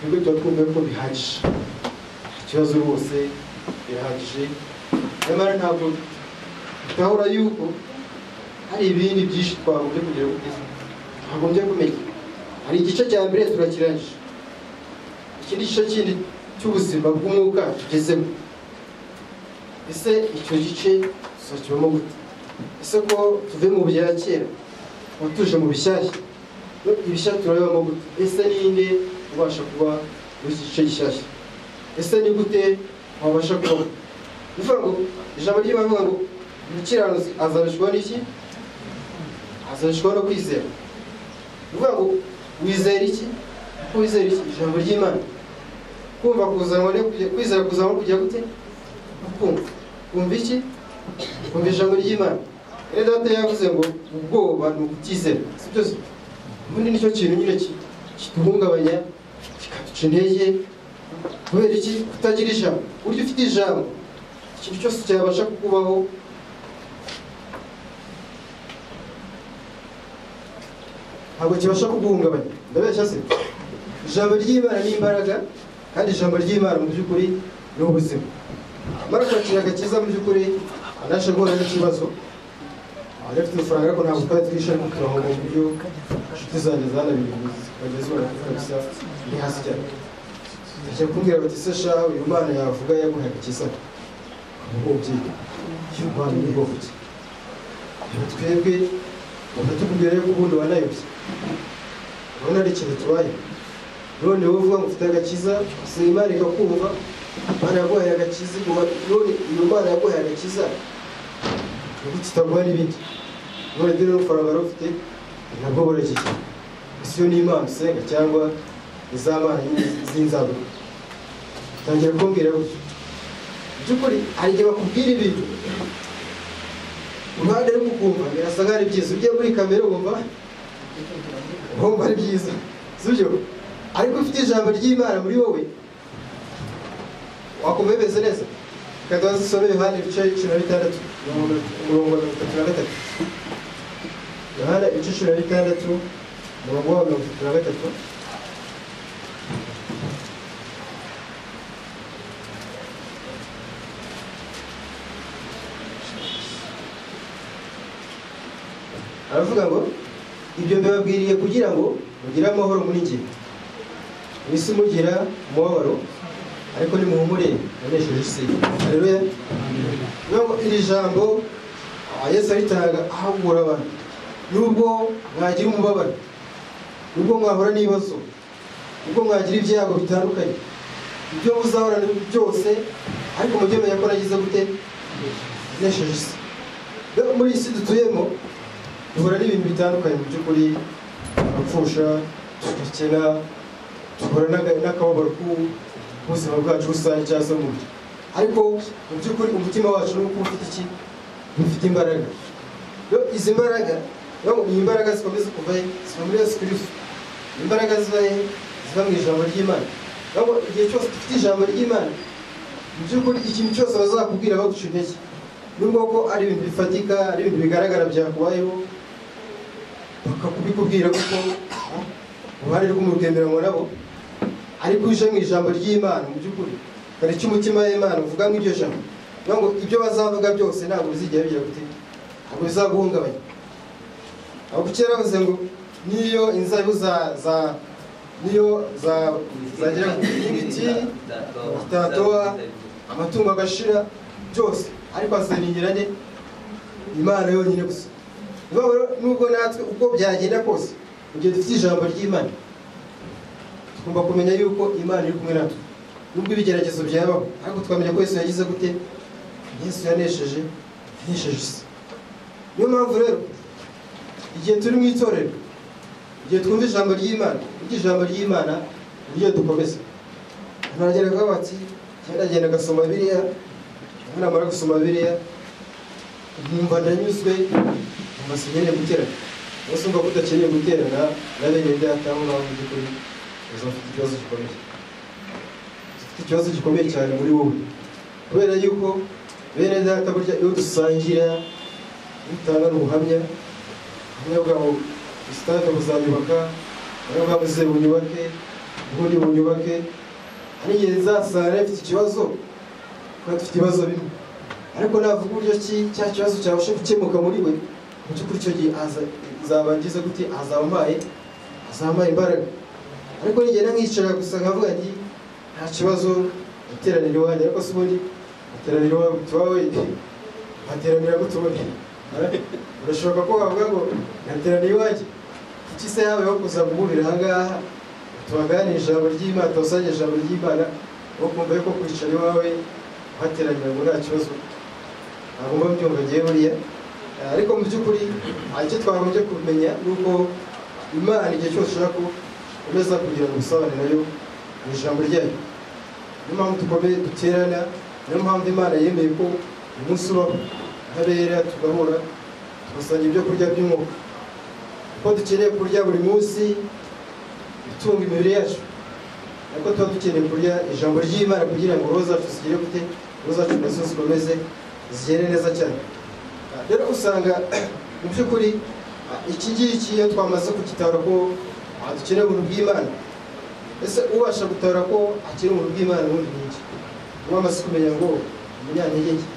nibwo tuba twumva ko bihagije, ikibazo rwose birahagije. Nyamara ntabwo tutahura yuko hari ibindi byinshi twagombye kugera kugeza, twagombye kumenya. Hari igice cya mbere turakirangije, ikindi gice kindi cy'ubuzima bw'umwuka tugezemo. Ese icyo gice tuzakibamo gute? Ese ko tuve mu bya kera tuba tuje mu bishyashya, ibishya turabibamo gute? Ese ninde ubasha kuba muri iki gice gishyashya? Ese ni gute wabasha kubaho? Bivuga ngo ijambo ry'Imana rivuga ngo umukiranutsi azabishwaho n'iki? Azabishwaho no kwizera. Bivuga ngo wizera iki? Ko wizera iki? Ijambo ry'Imana. Kumva kuzanwa no kwizera kuzanwa kujya gute? Kumva. Kumva iki? Kumva ijambo ry'Imana. Rero data yavuze ngo ubwoba ni ukutizera, si byo se? Ubundi nicyo kintu nyine kiduhungabanya, kikaduca intege. Kubera iki? Kutagira ijambo. Burya ufite ijambo, ikintu cyose cyabasha kukubaho ntabwo kibasha kuguhungabanya. Ndabeshya se? Ijambo ry'Imana ni imbaraga, kandi ijambo ry'Imana mu by'ukuri ni ubuzima. Mara kwakira agakiza mu by'ukuri anashe guhura n'ikibazo, ariko udufaranga ariko ntabwo twari twishe ariko turahomba mu buryo inshuti zanjye zanabiriye bageze kabisa ni hasi cyane. Tujya kumbwira bati se sha uyu Mana yavuga yaguha agakiza umubyeyi y'Imana ni bwo buke. Twebwe batukubwira yuko ubundi wanayobye, urabona ari ikintu tubaye. None wowe uvuga ngo ufite agakiza, se Imana ikakumva, Imana yaguhaye agakiza, none iyo Mana yaguhaye agakiza nubwo tutaguha n'ibindi. None dore n'ufaranga rufite nabwo buragiye. Ese iyo ni Imana usenga cyangwa iz'Imana z'inzabu? Tangira kumbwira gutyo. By'ukuri hari igihe bakubwira ibintu uruhande rwo kumva birasa nk'ari byiza, ugiye muri kamera wumva ari byiza, sibyo? Ariko ufite ijambo ry'Imana muri wowe wakumva bimeze neza. Kandi dusome Yohana ibice 16 umurongo wa 33. Yohana ibice 16 umurongo wa 33. Aravuga ngo ibyo mbabwiriye kugira ngo mugire amahoro muri njye. Mwisi mugira umubabaro, ariko nimuhumure nanesheje isi. Haleluya. Ngo iri jambo Yesu aritanga ahugura abantu. Nubwo mwagira umubabaro, nubwo mwahora n'ibibazo, nubwo mwagira ibyago bitandukanye, ibyo muzahorana byose, ariko mujye menya ko nagize gute nanesheje isi. Muri isi dutuyemo duhura n'ibintu bitandukanye mu by'ukuri, abapfusha, tugakena, duhura n'akababaro k'ubuzima bwacu rusange cyangwa se mu ariko mu by'ukuri umutima wacu ni uko ufite iki? Ufite imbaraga. Izi mbaraga ni imbaraga zikomeza kuva muri Yesu Kristo. Imbaraga ziva mu ijambo ry'Imana. nabo igihe cyose dufite ijambo ry'Imana mu by'ukuri ikintu cyose bazakubwira baguca intege nubwo ko ari ibintu bifatika ari ibintu bigaragara byakubayeho bakakubikubwira kuko uruhare rw'umugenderanwa nabo ariko uje mu ijambo ry'Imana mu by'ukuri kare cy'umutima w'Imana uvuga ngo iryo jambo ngo ibyo bazavuga byose ntabwo bizigera bigira gute ntabwo bizaguhungabanya aho kera bavuze ngo niyo inzabibu zagira ibiti bitatoha amatungo agashira byose ariko asaningirane Imana yonyine gusa nubwo natwe uko byagenda kose mu gihe dufite ijambo ry'Imana tugomba kumenya yuko Imana iri kumwe natwe nubwo ibigeragezo byabaho ariko twamenya ko Yesu yagize gute Yesu yanesheje isi niyo mpamvu rero igihe turi mu itorero igihe twumva ijambo ry'Imana ijambo ry'Imana niryo dukomeza nagera ko bati cyagenda gasoma Bibiliya namara gusoma Bibiliya numva ndanyuzwe amasigene guterana bose umva kudakeneye guterana na bene data aho ngaho by'ukuri uzafite ikibazo gikomeye cyane muri wowe kubera yuko bene data burya iyo dusangira utanga n'ubuhamya hamwe bwaho stade buzanyubaka hamwe bwaho bunyubake ubundi bunyubake hari igihe nzasanga afite ikibazo kuko dufite ibibazo bimwe ariko navuga uburyo ki cya kibazo cyabasha gukemuka muri we mu by'ukuri icyo gihe azabangiza gute azampaye imbaraga ariko nigenda nkicara gusa nkavuga nti nta kibazo iteranira iwanjye ariko se ubundi iteranira iwawe hateranira gutubundi urashoboka ko wavuga ngo nateranira iwanjye iki se yabayeho kuza guhurira aha ngaha tubaganira ijambo ry'Imana tubasangira ijambo ry'Imana aho kumva yuko kwicara iwawe hateranira ngo nta kibazo ntabwo mba mbyumva ngewe buriya ariko mu by'ukuri icyo twagombye kumenya ni uko Imana igihe cyose ushaka kumeza kugira ngo usabane nayo mu ijambo ryayo niyo mpamvu dukomeye duterana niyo mpamvu Imana yemeye ko umunsi ubaho ntabera tugahura tugasangira ibyo kurya by'umwuka kuko dukeneye kurya buri munsi bitunga imibiri yacu ariko tuba dukeneye kurya ijambo ry'Imana kugira ngo roho zacu zigere gute roho zacu nazo zikomeze zigere neza cyane rero usanga mu by'ukuri iki ngiki iyo twamaze kugitara ko dukeneye ubuntu bw'Imana ese ubasha gutara ko akeneye ubuntu bw'Imana ubundi ni iki mwamaze kumenya ngo umunyantege nke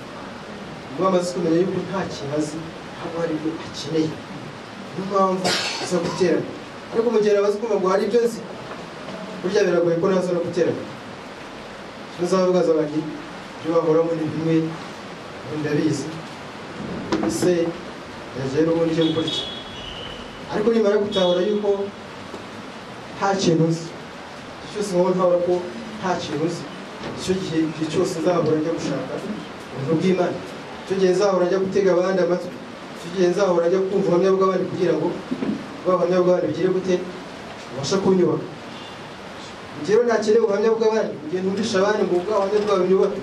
mwamaze kumenya yuko nta kintu azi ntabwo hari ibyo akeneye niyo mpamvu aza guterana ariko mu gihe abazi kumva ngo hari ibyo nzi burya biragoye ko naza no guterana tuzavuga z'abandi ibyo bahoramo ni bimwe ndabizi ese yaje n'ubundi cyo gukora iki ariko nimara gutahura yuko nta kintu uzi cyose nk'ubu ntabona ko nta kintu uzi icyo gihe cyose nzahora njya gushaka ubuntu bw'Imana icyo gihe nzahora njya gutega abandi amatwi icyo gihe nzahora njya kumva ubuhamya bw'abandi kugira ngo ubuhamya bw'abandi bugire gute ubasha kunyubaka njyewe ntakeneye ubuhamya bw'abandi mu gihe ntumvisha abandi ngo ubuhamya bwabo nyubake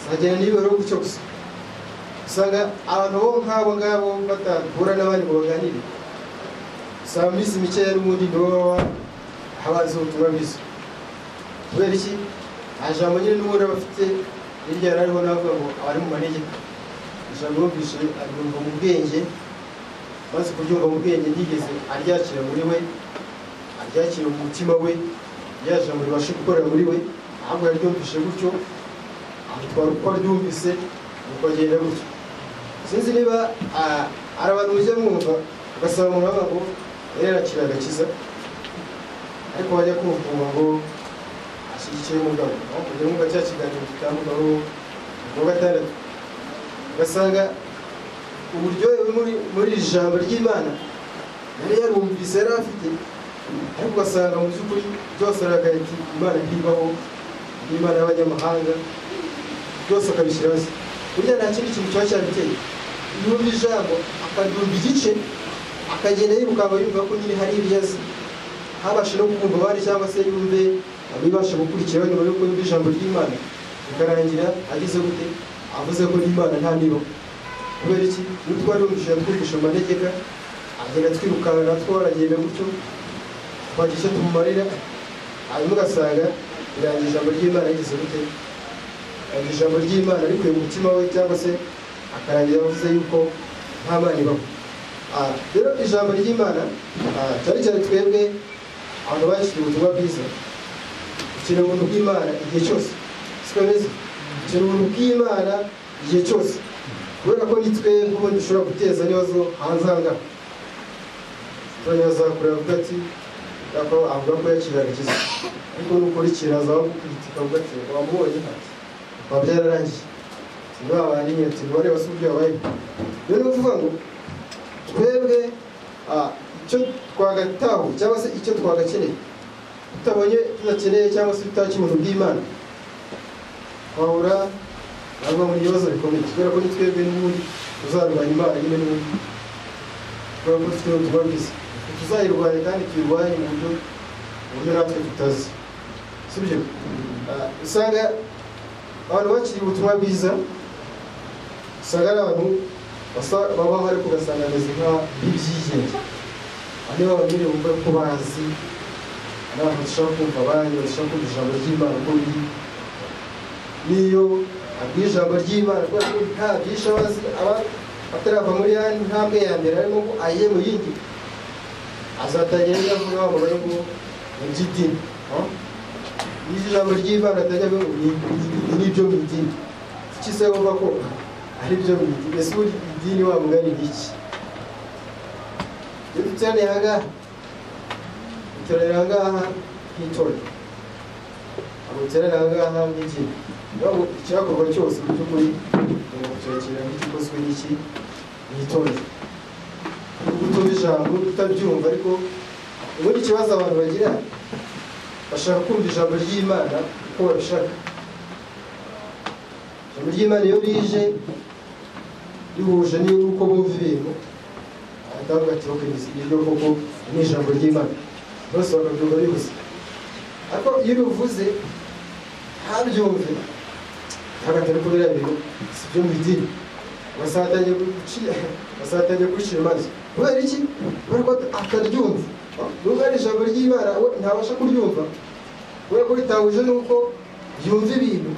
zagenda n'ibiro gutyo gusa usanga abantu bo nk'abo ngabo batahura n'abandi ngo baganire usanga minsi mikeya n'ubundi nibo baba abazi ubutumwa bwiza kubera iki nta jambo nyine n'ubundi aba afite hirya yari ariho navuga ngo abari mu manegeka ijambo yumvise aryumva mu bwenge maze kuryumva mu bwenge ntigeze aryakira muri we aryakira mu mutima we rya jambo ribashe gukorera muri we ahubwo yaryumvise gutyo aritwara uko aryumvise uko agenda gutyo sinzi niba hari abantu mujya mwumva ugasaba umuntu avuga ngo yarakira agakiza ariko bajya kumva ngo ashyigikiye umugabo aho kugira ngo cya kiganiro gitambukaho mu gatandatu ugasanga uburyohe muri iri jambo ry'Imana yari yarumvise yari afite ariko ugasanga mu by'ukuri byose aragaye ati Imana ntibaho n'Imana y'abanyamahanga byose akabishyira hasi burya nta kindi kintu kiba cyabiteye yumva ijambo akaryumva igice akagenda yiruka yumva ko nyine hari ibyo azi habashe no kumva abandi cyangwa se yumve abibasha gukurikira nyuma yo kumva ijambo ry'Imana bikarangira agize gute avuze ko n'Imana nta nibo kubera iki n'utwari yumvise twumvisha amanegeka agenda twirukanka natwo aragenda gutyo twagiye tumumarira hanyuma ugasanga birangira ijambo ry'Imana rigize gute, ijambo ry'Imana rikuye mu mutima we, cyangwa se akarangira avuze yuko nta Mana ibaho. Rero ijambo ry'Imana cyane cyane twebwe abantu bakiriye ubutumwa bwiza, dukeneye ubuntu bw'Imana igihe cyose, siko bimeze? Dukeneye ubuntu bw'Imana igihe cyose, kubera ko ni twebwe ubundi dushobora guteza n'ibibazo hanze aha ngaha. Turanyazakura avuga ati avuga ko yakiriye agakiza, ariko nukora ikintu azaho gukurikira avuga ati wamubonye ati waba byararangiye, ntibabane nyine ati ntibareba se uburyo yabaye. Rero ni ukuvuga ngo twebwe icyo twagataho cyangwa se icyo twagakeneye tutabonye tudakeneye cyangwa se tutakira ubuntu bw'Imana, twahura nabwo muri ibibazo bikomeye, kubera ko ni twebwe n'ubundi tuzarwanya Imana nyine n'ubundi, kubera ko dufite ubutumwa bwiza. Tuzayirwanya kandi tuyirwanye mu buryo natwe tutazi, sibyo? Usanga abantu bakiriye ubutumwa bwiza, usanga ari abantu babaho ariko ugasanga bameze nk'ibyigenge, ari bo nyine bumva ko bazi, ari abantu bashaka kumva abandi, bashaka kumva ijambo ry'Imana uko riri. Niyo abwiye ijambo ry'Imana kubera ko nta byinshi abazi, aba atarava muri ya ntambwe ya mbere, arimo ko agiye mu yindi, azatangira avuga bamubaye ngo mu by'idini. Iyo ijambo ry'Imana atajya ngo ni ibyo mu idini, kuki se wumva ko ari byo mu idini? Ese ubundi idini wa mugani ni iki? Iyo duteraniye aha ngaha, duteranira aha ngaha nk'itorero, ntabwo duteranira aha ngaha nk'idini. Niyo icyakorwa cyose mu by'ukuri turakira nk'igikozwe n'iki, n'itorero. Gutumva ijambo utabyumva, ariko ubundi ikibazo abantu bagira, bashaka kumva ijambo ry'Imana uko babishaka. Ijambo ry'Imana iyo rije rihuje n'uko bumva ibintu, ahita ati ok, iryo koko ni ijambo ry'Imana, bose bakabyumva bibuze. Ariko iyo bivuze ntabyumve, ntagatari kubera ibintu si byo mu idini, basatangiye gucira imanza. Kubera iki? Kubera ko ataryumva. Nubwo ari ijambo ry'Imana ntabasha kuryumva, kubera ko ritahuje n'uko yumva ibintu.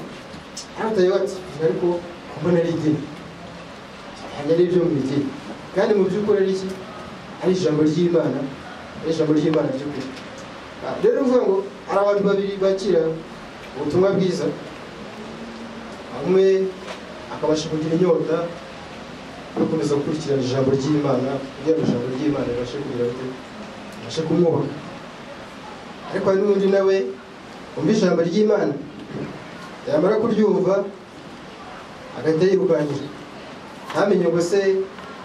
Arataye ati ariko mbona ari idini, hanyuma ari ibyo mu idini, kandi mu by'ukuri ari iki? Ari ijambo ry'Imana, ari ijambo ry'Imana by'ukuri. Rero uvuga ngo hari abantu babiri bakira ubutumwa bwiza, umwe akabasha kugira inyota yo gukomeza gukurikirana ijambo ry'Imana, kugira ngo ijambo ry'Imana ribashe kugira ngo ribashe kumwubaka. Ariko hari n'undi nawe wumva ijambo ry'Imana, yamara kuryumva agahita yirukankira, ntamenye ngo se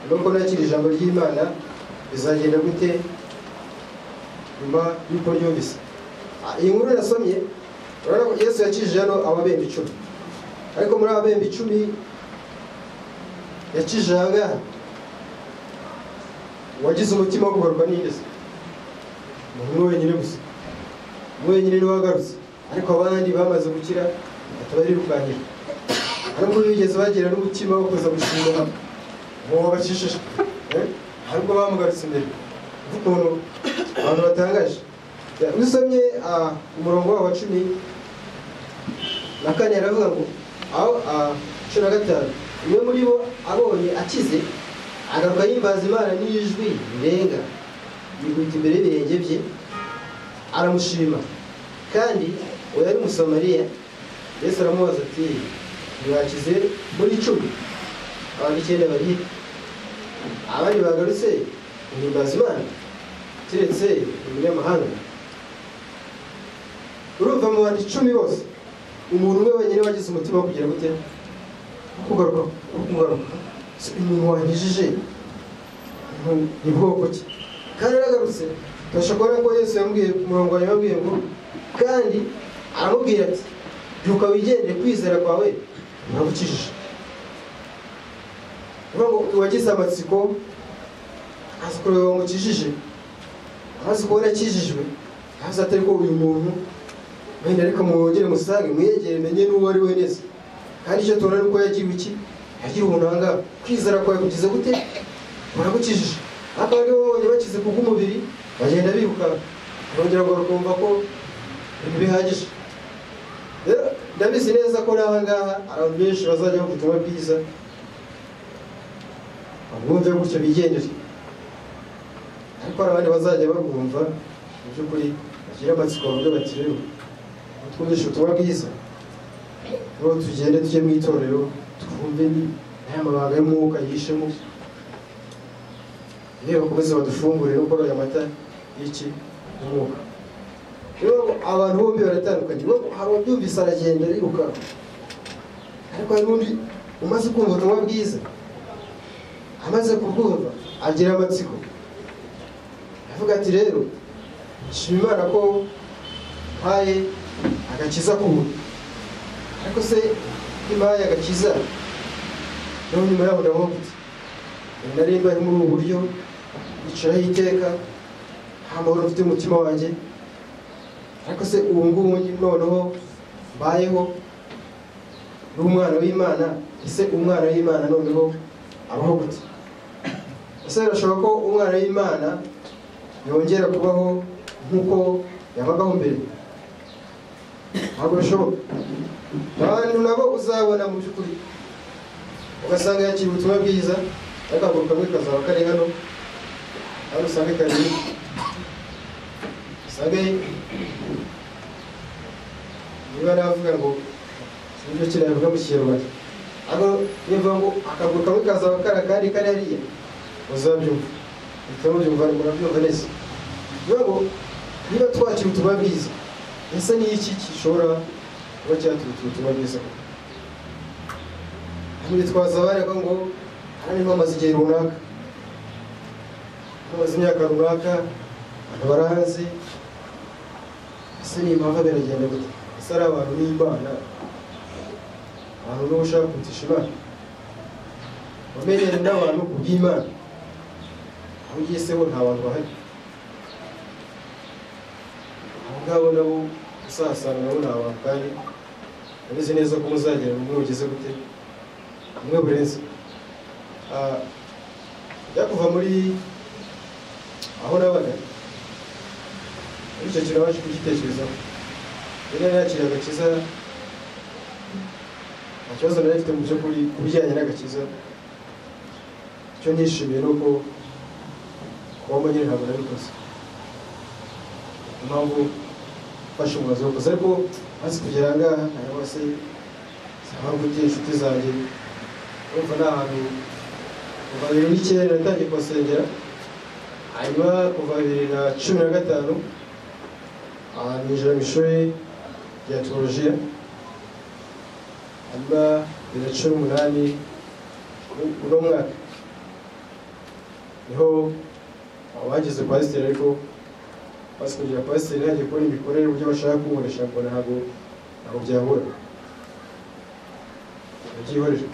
nuko nakira ijambo ry'Imana bizagenda gute nyuma y'uko ryumvise. Iyi nkuru nasomye, urabona ko Yesu yakijije hano ababembe 10, ariko muri ababembe 10 yakijije aha ngaha, wagize umutima wo kubarwa n'ingezi umuntu wenyine gusa, wenyine niwe wagarutse, ariko abandi bamaze gukira batabarirukankira. Ariko bigeze bagira n'umutima wo kuza gushima ngo bacishije, ariko bamugarutse imbere. Ukuntu abantu batangaje. Usomye umurongo wa 14 aravuga ngo aho 15, umwe muri bo abonye akize agaruka yimbaza Imana n'ijwi rirenga, yikubita imbere y'ibirenge bye aramushima. Kandi uwo yari Umusamariya. Yesu aramubaza ati ntiwakize muri 10? Abandi 9 bari abandi bagarutse guhimbaza Imana keretse umunyamahanga. Urumva mu bandi 10 bose umuntu umwe wenyine wagize umutima wo kugira gute, kugaruka. Umuntu wanyijije ni bwoko ki? Kandi aragarutse, turashobora ko Yesu yambwiye umurongo wa yambwiye ngo kandi aramubwira ati byuka wigendere, kwizera kwawe nagukijije. Ngo wagize amatsiko azi ko wamukijije, azi ko yakijijwe, azi atari ko uyu muntu wenda ariko mwongere musange mwegere menye n'uwo ari we neza. Kandi icyo tubona nuko yagiye iki, yagira ubunanga, kwizera kwawe kugize gute, uragukijije. Akaba ariho bakize kubw'umubiri bagenda biruka, bongera ngo bakumva ko ntibihagije. Rero ndabizi neza ko n'aha ngaha abantu benshi bazajya bafite ubutumwa bwiza bumve gutyo bigendere, ariko hari abandi bazajya babwumva mu by'ukuri bagira amatsiko bavuga bati rero twumvishe ubutumwa bwiza, rero tugende tujye mu itorero twumve aya mabanga y'umwuka yishemo, rero bakomeze badufungure no gukora aya mata y'iki umwuka. Rero abantu bombi baratandukanye, hari ubyumvise aragenda ariruka, ariko hari n'undi umaze kumva ubutumwa bwiza, amaze kubwumva agira amatsiko, avuga ati rero shima Imana ko mpaye agakiza k'ubuntu, ariko se impaye agakiza no nyuma yaho ndavuga ati nari mbaye muri ubu buryo icaraho iteka nta mahoro mfite mu mutima wanjye, ariko se ubu ngubu noneho mbayeho uri umwana w'Imana, ese umwana w'Imana noneho abaho gute? Ese birashoboka ko umwana w'Imana yongera kubaho nk'uko yabagaho mbere? Ntabwo bishoboka. Abantu nabo uzabona mu by'ukuri ugasanga yakira ubutumwa bwiza, akaguru kamwe kazaba kari hano usange kari usange niba navuga ngo sinibyo kiravuga mu Kinyarwanda, ariko niba ngo akaguru kamwe kazaba kari akandi kari hariya uzabyumva, utabyumva murabyumva neza. Ngo niba twakira ubutumwa bwiza, ese ni iki gishobora kuba cyatuma ubutumwa bwiza? Bitwaza barega ngo harimo amaze igihe runaka, amaze imyaka runaka, abantu barahazi, ese ni impamvu biragenda gute? Ese ari abantu n'Imana, abantu n'ubushaka kutisha Imana, bamenyere n'abantu ku bw'Imana, aho ugiye se bo nta bantu bahari, abo ngabo nabo usahasanga nabo ni abantu, kandi urabizi neza ko muzagera mu mwe ugeze gute, umwe burenze. Byakuva muri aho nabaga, icyo kintu waje kugitekerezaho, rero nakiriye agakiza, nta kibazo nari mfite mu by'ukuri ku bijyanye n'agakiza. Icyo nishimiye ni uko kubamo nyine ntabwo nabikoze, impamvu mfashe umubazo wo koza, ariko maze kugera aha ngaha hanyuma se mpamvu ugiye inshuti zanjye urumva ni ahantu kuva 2009 natangiye kubasengera, hanyuma kuva 2015 ninjira mu ishuri rya teolojiya, hanyuma 2018 uno mwaka niho abageze pasiteri, ariko maze kugira pasiteri hagiye kubona imikorere uburyo bashaka kunkoresha, mbona ntabwo byahura, nabyihorera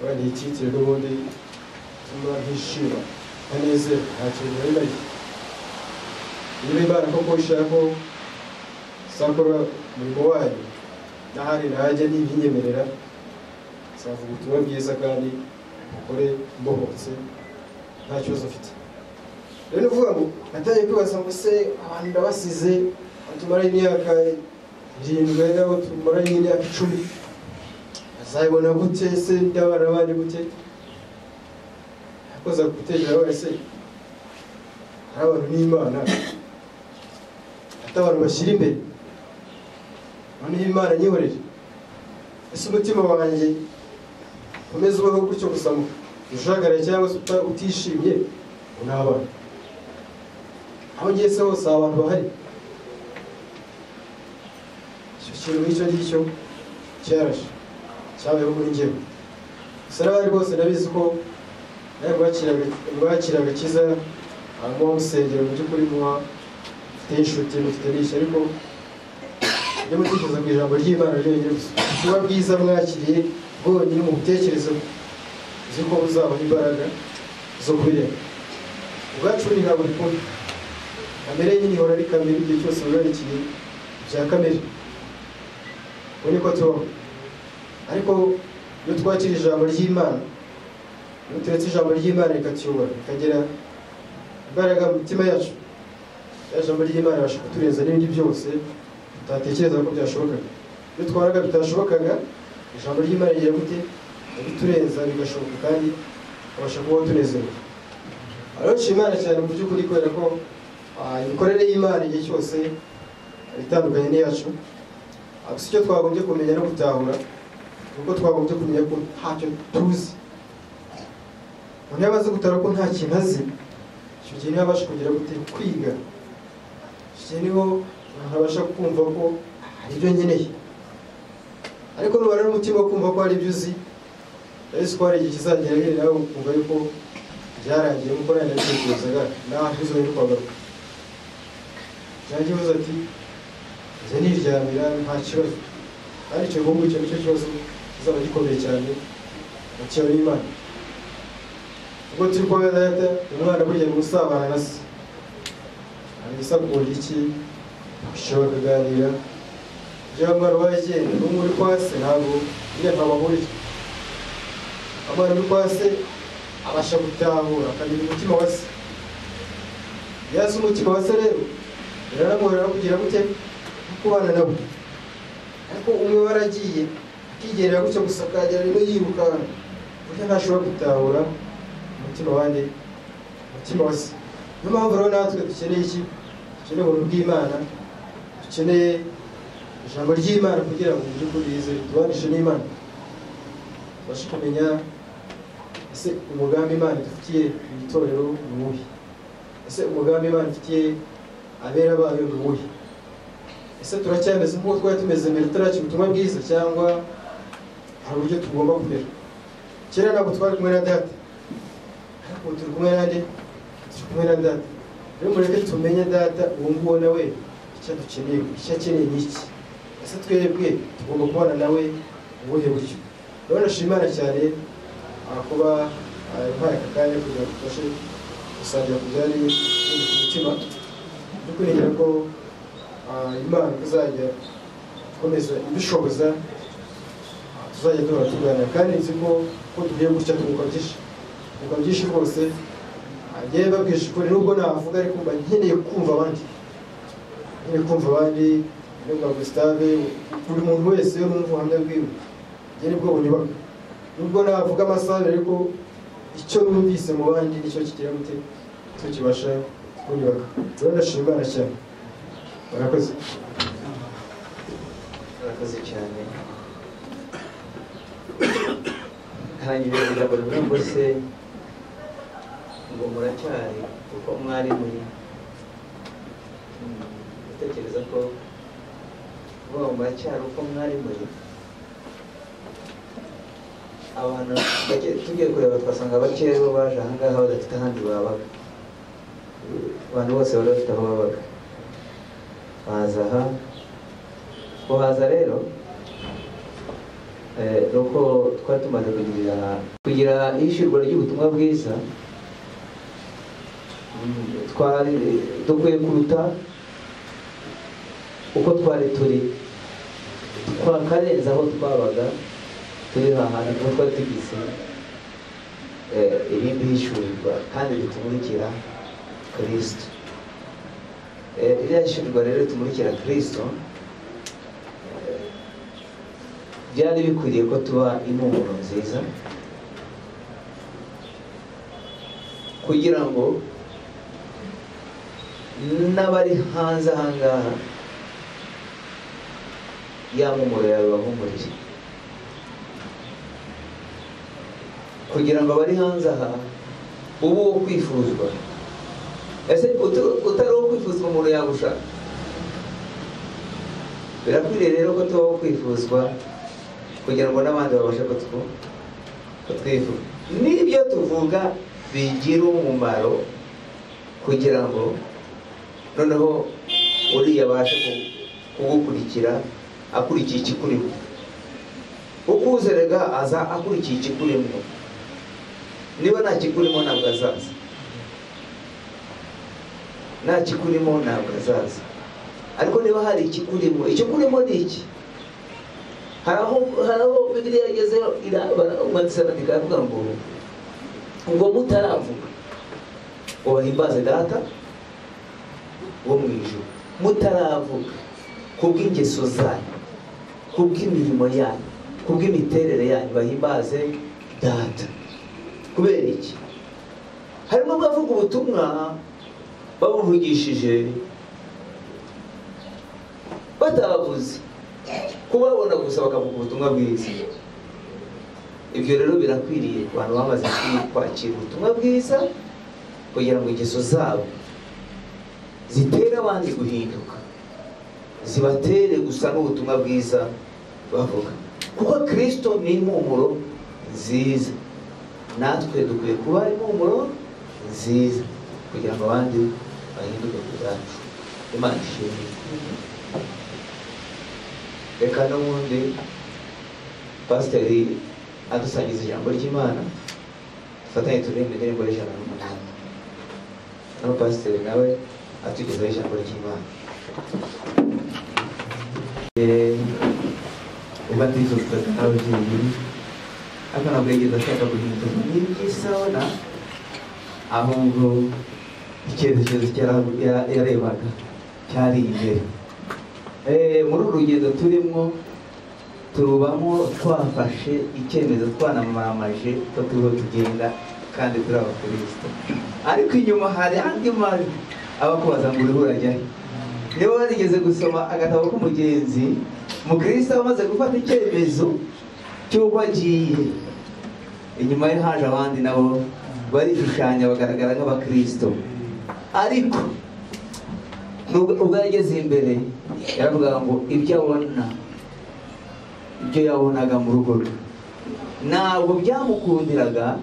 wenda icyitire n'ubundi tuma ntishima ntanezero, nta kintu nari mariye. Niba Imana koko ishaka ko sakora umurimo wayo, n'ahandi najya n'ibinyemerera, nzavuga ubutumwa bwiza kandi ukore mbohotse nta kibazo mfite. Rero ni ukuvuga ngo natangiye kwibaza ngo se abantu ndabasize, batumaraho imyaka 7 nabo tumaraho imyaka 10, bazabibona gute? Se ndabana bandi gute? Akoza gutekereza wese hari abantu n'Imana, abantu bashyira imbere, none Imana nyihorere. Ese umutima wanjye umeze ubaho gutyo gusa ujagaraye cyangwa se utishimye, unabana aho ngiye se hose abantu bahari? Icyo kintu n'icyo ngicyo cyarashe cyabayeho muri njyewe. Gusa n'abandi bose ndabizi ko nawe mwakira agakiza, hanyuma musengera mu by'ukuri muba mufite inshuti, mufite n'ishya, ariko iyo mutekereza ku ijambo ry'Imana ryonyine gusa, ubutumwa bwiza mwakiriye bwonyine mu butekerezo, uzi ko buzabona imbaraga zo kubirenga. Ubwacu ni ntabwo bikunda, kamere nyine ihora ari kamere, igihe cyose urarikiye bya kamere, ubu niko tubaho. Ariko iyo twakira ijambo ry'Imana, iyo turetse ijambo ry'Imana rikatuyobora, rikagira imbaraga mu mitima yacu, ya jambo ry'Imana ribasha kuturenza n'ibindi byose tutatekereza ko byashobokaga. Iyo twaraga bitashobokaga, ijambo ry'Imana rigira gute biturenza bigashoboka kandi abasha kuba tunezerewe. Ariko Imana cyane mu by'ukuri kubera ko imikorere y'Imana igihe cyose itandukanye n'iyacu. Gusa icyo twagombye kumenya no gutahura nuko twagombye kumenya ko ntacyo tuzi. Umuntu yabaze gutara ko nta kintu azi, icyo gihe ntiyabasha kugira gute kwiga. Icyo gihe niho umuntu abasha kumva ko hari ibyo nkeneye. Ariko nubara n'umutima wo kumva ko hari ibyo uzi, ariko ko hari igihe kizagera rero nawe ukumva yuko byarangiye nk'uko nari nabitekerezaga nawe ntuzongere kwagaruka. Cyangwa ikibazo ati nze niryamira nta kibazo, kandi icyo gihugu icyo nicyo kibazo kizaba gikomeye cyane mu cyawe n'Imana. Ubwo turi kwa data umwana burya gusabana na se, abisa kugira iki ushobora kuganira byaba mwana wagenda n'umuri kwa se ntabwo iyo ntabahurira. Amara uri kwa se abasha gutahura akagira umutima wa se. Yazi umutima wa se rero biranamworohera kugira gute kubana nabo. Ariko umwe waragiye akigerera gutyo gusa akagera rimwe yirukana burya ntashobora gutahura umutima wande, umutima wa se. Niyo mpamvu rero natwe dukeneye iki? Dukeneye ubuntu bw'Imana, dukeneye ijambo ry'Imana kugira ngo by'ukuri tubanishe n'Imana, tubashe kumenya ese umugambi Imana idufitiye mu itorero ni uwuhe? Ese umugambi Imana idufitiye abera bayo ni uwuhe? Ese turacyameze nk'uko twari tumeze mbere tutaraki ubutumwa bwiza cyangwa hari uburyo tugomba kumera? Kera ntabwo twari kumwe na data, ariko turi kumwe nande? Turi kumwe na data. Rero mureke tumenye data uwo nguwo nawe icyo dukeneye, icyo akeneye ni iki? Ese twebwe tugomba kubana nawe ubuhe buryo? Rero ndashimira cyane kuba impaye aka kanya kugira ngo tubashe gusangira ku byari biri ku mutima, no kwinjira ko Imana kuzajya ikomeza ibishoboza, tuzajya duhora tuganira kandi nzi ko tugiye gutya tuvuga byinshi rwose. Agiye babwisha ukuri nubwo navuga ariko mba nkeneye kumva abandi, nubwo Gustave buri muntu wese yo numva ubuhamya bwiwe njye nibwo bunyubaka. Nubwo navuga amasaha ariko icyo numvise mu bandi nicyo kigira gute cyo kibasha kunyubaka. Rero ndashimira cyane. Murakoze. Murakoze cyane. Hanyuma ijambo rivuga ngo se ngo muracyari kuko mwari muri gutekereza ko vuba muracyari uko mwari muri. Abantu tugiye kureba twasanga bakeya bo baje aha ngaha badafite ahandi babaga. Abantu bose bari bafite aho babaga, baza aha. Kuhaza rero nuko twari tumaze kugira ishyirwa ry'ubutumwa bwiza, twari dukwiye kuruta uko twari turi, twakarenza aho twabaga turi hahandi kuko twari tugize irindi hishurirwa kandi ritumurikira Kristo. Iriya hishurirwa rero ritumurikira Kristo byari bikwiriye ko tuba impumuro nziza kugira ngo n'abari hanze aha ngaha ya mpumuro yawe bahumurire, kugira ngo abari hanze aha ubu wo kwifuzwa. Ese utari uwo kwifuzwa umuntu yagushaka? Birakwiriye rero ko tuba wo kwifuzwa kugira ngo n'abandi babashe kutwifuza. N'ibyo tuvuga bigira umumaro kugira ngo noneho uriya abashe kugukurikira akurikiye ikikurimo. Uko uzerega aza akurikiye ikikurimo. Niba nta kikurimo ntabwo azaza, nta kikurimo ntabwo azaza. Ariko niba hari ikikurimo, ikikurimo ni iki? Hari aho Bibiliya yagezeho irabanisandika avuga ngo mutaravuga ngo bahimbaze data wo mu ijuru. Mutaravuga kubw'ingeso zanyu, kubw'imirimo yanyu, kubw'imiterere yanyu bahimbaze data. Kubera iki? Harimo abavuga ubutumwa babuvugishije batabavuze, kubabona gusa bakavuga ubutumwa bwiza. Ibyo rero birakwiriye abantu bamaze kwakira ubutumwa bwiza kugira ngo ingeso zabo zitere abandi guhinduka, zibatere gusa n'ubutumwa bwiza bavuga. Kuko Kristo ni impumuro nziza, natwe dukwiye kuba ari impumuro nziza kugira ngo abandi bahinduke ku bwacu. Imana ishimwe. Reka n'ubundi pasiteri adusangiza ijambo ry'Imana, dufatanye turirimbe indirimbo y'Ijana n'Umunani, naho pasiteri nawe atugezaho ijambo ry'Imana. Ubatizo tutatu n'ababyeyi, ariko ntabwo yigeze ashaka guhinduka n'iby'isabona, ahubwo icyerekezo yarebaga cyari imbere. Muri uru rugendo turimo turubamo twafashe icyemezo, twanamamaje ko turiho tugenda kandi turi abakristo, ariko inyuma hari andi majwi abakubaza ngo uriho urajya he. Niba warigeze gusoma agatabo k'umugenzi, umukristo amaze gufata icyemezo cy'uko agiye, inyuma ye haje abandi nabo barishushanya bagaragara nk'abakristo, ariko ubwo yageze imbere yaravuga ngo ibyo abona, ibyo yabonaga mu rugo rwe ntabwo byamukundiraga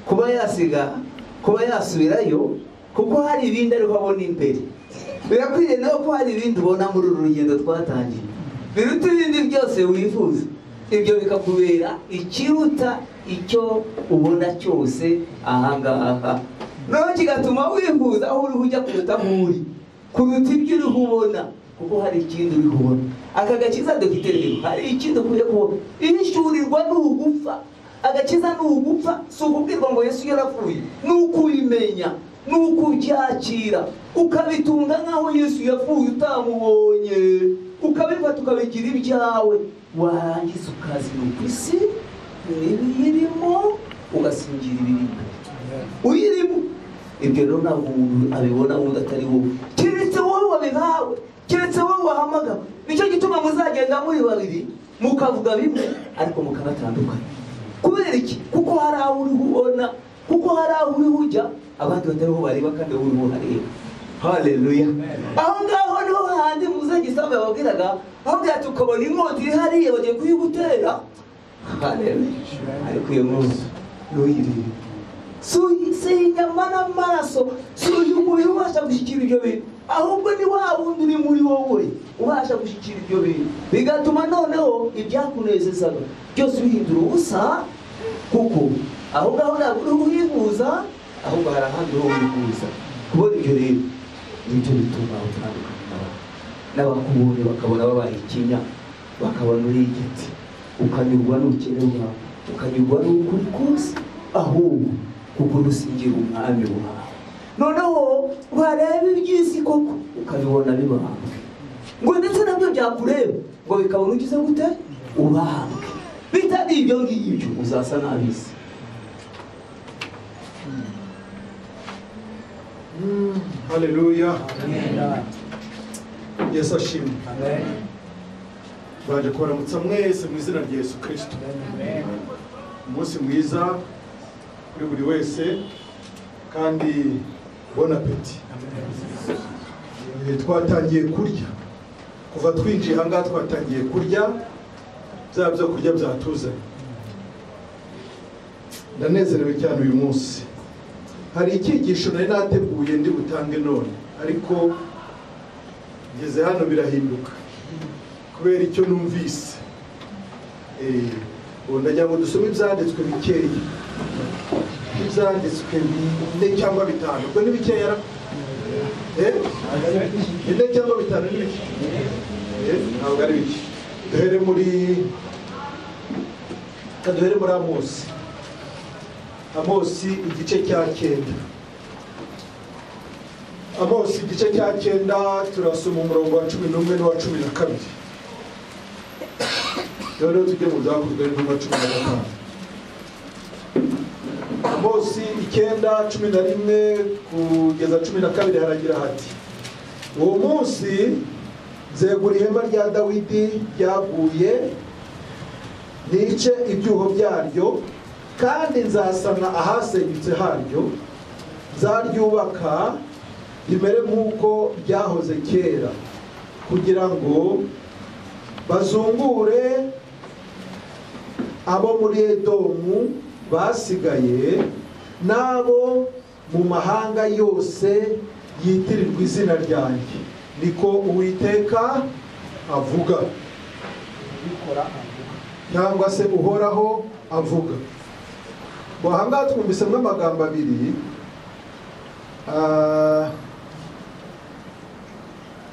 kuba yasubirayo, kuko hari ibindi ariko abona imbere. Birakwiriye nawe ko hari ibindi ubona muri uru rugendo twatangiye biruta ibindi byose wifuza, ibyo bikakubera ikiruta icyo ubona cyose ahangaha, nawe kigatuma wifuza aho uri ujya kuruta ibyo uri kubona, kuko hari ikindi uri kubona. Aka gakiza dufite rero hari ikindi ukwiye kubona. Ishyurirwa ni ugupfa, agakiza ni ugupfa, si ukubwirwa ngo Yesu yarapfuye, ni ukubimenya, ni ukubyakira, ukabitunga nk'aho Yesu yapfuye utamubonye, ukabifata ukabigira ibyawe, warangiza ukazinuka isi n'ibiyirimo, ugasingira ibirimo uyirimo. Ibyo rero ntabwo umuntu abibona undi atari wowe, keretse wowe wabihawe, keretse wowe wahamagawe. Nicyo gituma muzagenda muri babiri mukavuga bimwe ariko mukanatandukana. Kubera iki? Kuko hari aho uri ubona, kuko hari aho uri ujya abandi batariho bareba kandi wowe uri uhareba. Haleluya. Aho ngaho niho handi muzagisambe babwiraga, aho byati ukabona inkota iri hariya bagiye kuyigutera. Haleluya. Ariko iyo munsi n'uyiriye, si inyama n'amaraso, si umubiri ubasha gushyikira ibyo bintu, ahubwo ni wa wundi uri muri wowe ubasha gushyikira ibyo bintu, bigatuma noneho ibyakunezezaga byose bihindura ubusa. Kuko aho ngaho ntabwo uri kuhifuza, ahubwo hari ahandi ho wifuza. Kubona ibyo rero nibyo bituma utandukana n'abakubonye, bakabona babaye ikinya, bakabona uri igiti, ukanyurwa n'ubukene bwawe, ukanyurwa n'ukuri kose, ahubwo kuko rusingira umwami wawe. Noneho bareba iby'isi koko ukabibona bibambwe, ngo ndetse nabyo byakureba ngo bikabona ugize gute, ubambwe. Bitari ibyo ngibyo uzasa n'ab'isi. Haleluya. Yesu ashimwe. Baje kubaramutsa mwese mu izina rya Yesu Kristo. Umunsi mwiza kuri buri wese kandi bon appétit. Twatangiye kurya, kuva twinjiye ahangaha twatangiye kurya byo kurya byatuzanye. Ndanezerewe cyane uyu munsi. Hari icyigisho nari nateguye ndi butange none, ariko ngeze hano birahinduka kubera icyo numvise. Ndagira ngo dusome ibyanditswe bikeya, ibyanditswe 4 cyangwa 5. Ubwo ni bikeya, 4 cyangwa 5 ni bike, ntabwo ari bike. Duhere muri Amosi igice cya 9. Amosi igice cya 9 turasoma umurongo wa 11 n'uwa 12. Rero tujye mu byakozwe n'intumwa 15. Amosi 9:11 kugeza 12 haragira hati: uwo munsi nzegura ihema rya Dawidi ryaguye, nice ibyuho byaryo, kandi nzasana ahasenyutse haryo, nzaryubaka rimere nk'uko ryahoze kera, kugira ngo bazungure abo muri Edomu basigaye n'abo mu mahanga yose yitirirwa izina ryanjye, niko Uwiteka avuga, cyangwa se Uhoraho avuga. Ahangaha twumvisemo amagambo abiri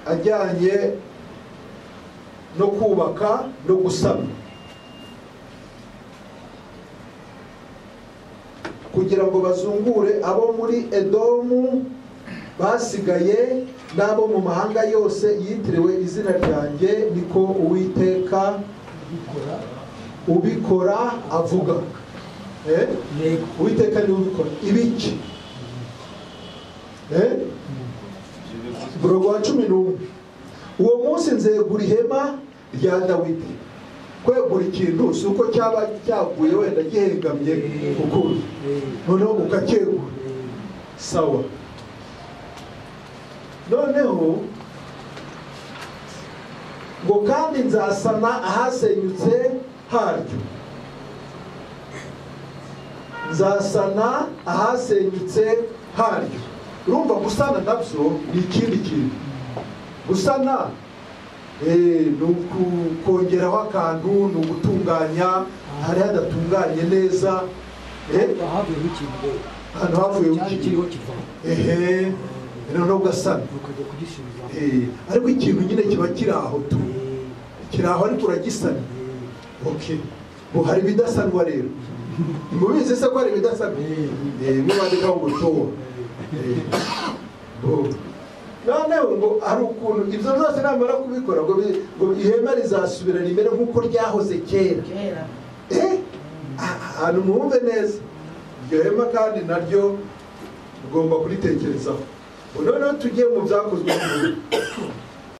ajyanye no kubaka no gusana, kugira ngo bazungure abo muri Edomu basigaye n'abo mu mahanga yose yitiriwe izina ryanjye, niko Uwiteka ubikora avuga. Uwiteka ni ubikora ibiki. Umurongo wa 11: uwo munsi nzegura ihema rya Dawidi. Kwegura ikintu si uko cyaba cyaguye wenda gihengamye ukundi, noneho ukacyegura. Sawa. Noneho ngo kandi nzasana ahasenyutse haryo. Nzasana ahasenyutse haryo. Urumva gusana nabyo ni ikindi kintu. Gusana ni ukongeraho akantu, ni ugutunganya hari hadatunganye neza. Ahantu havuye ukiriho noneho ugasana, ariko ikintu nyine kiba kiri aho tu, kiri aho ariko uragisana. Hari ibidasanwa rero. Mubizi se ko hari ibidasanwa? Mwandikaho ubutoho. Noneho ngo hari ukuntu ibyo byose namara kubikora ngo ihema rizasubira rimere nk'uko ryahoze kera. Ahantu mwumve neza iryo hema, kandi naryo ugomba kuritekerezaho. Noneho tugiye mu byakozwe n'umuntu.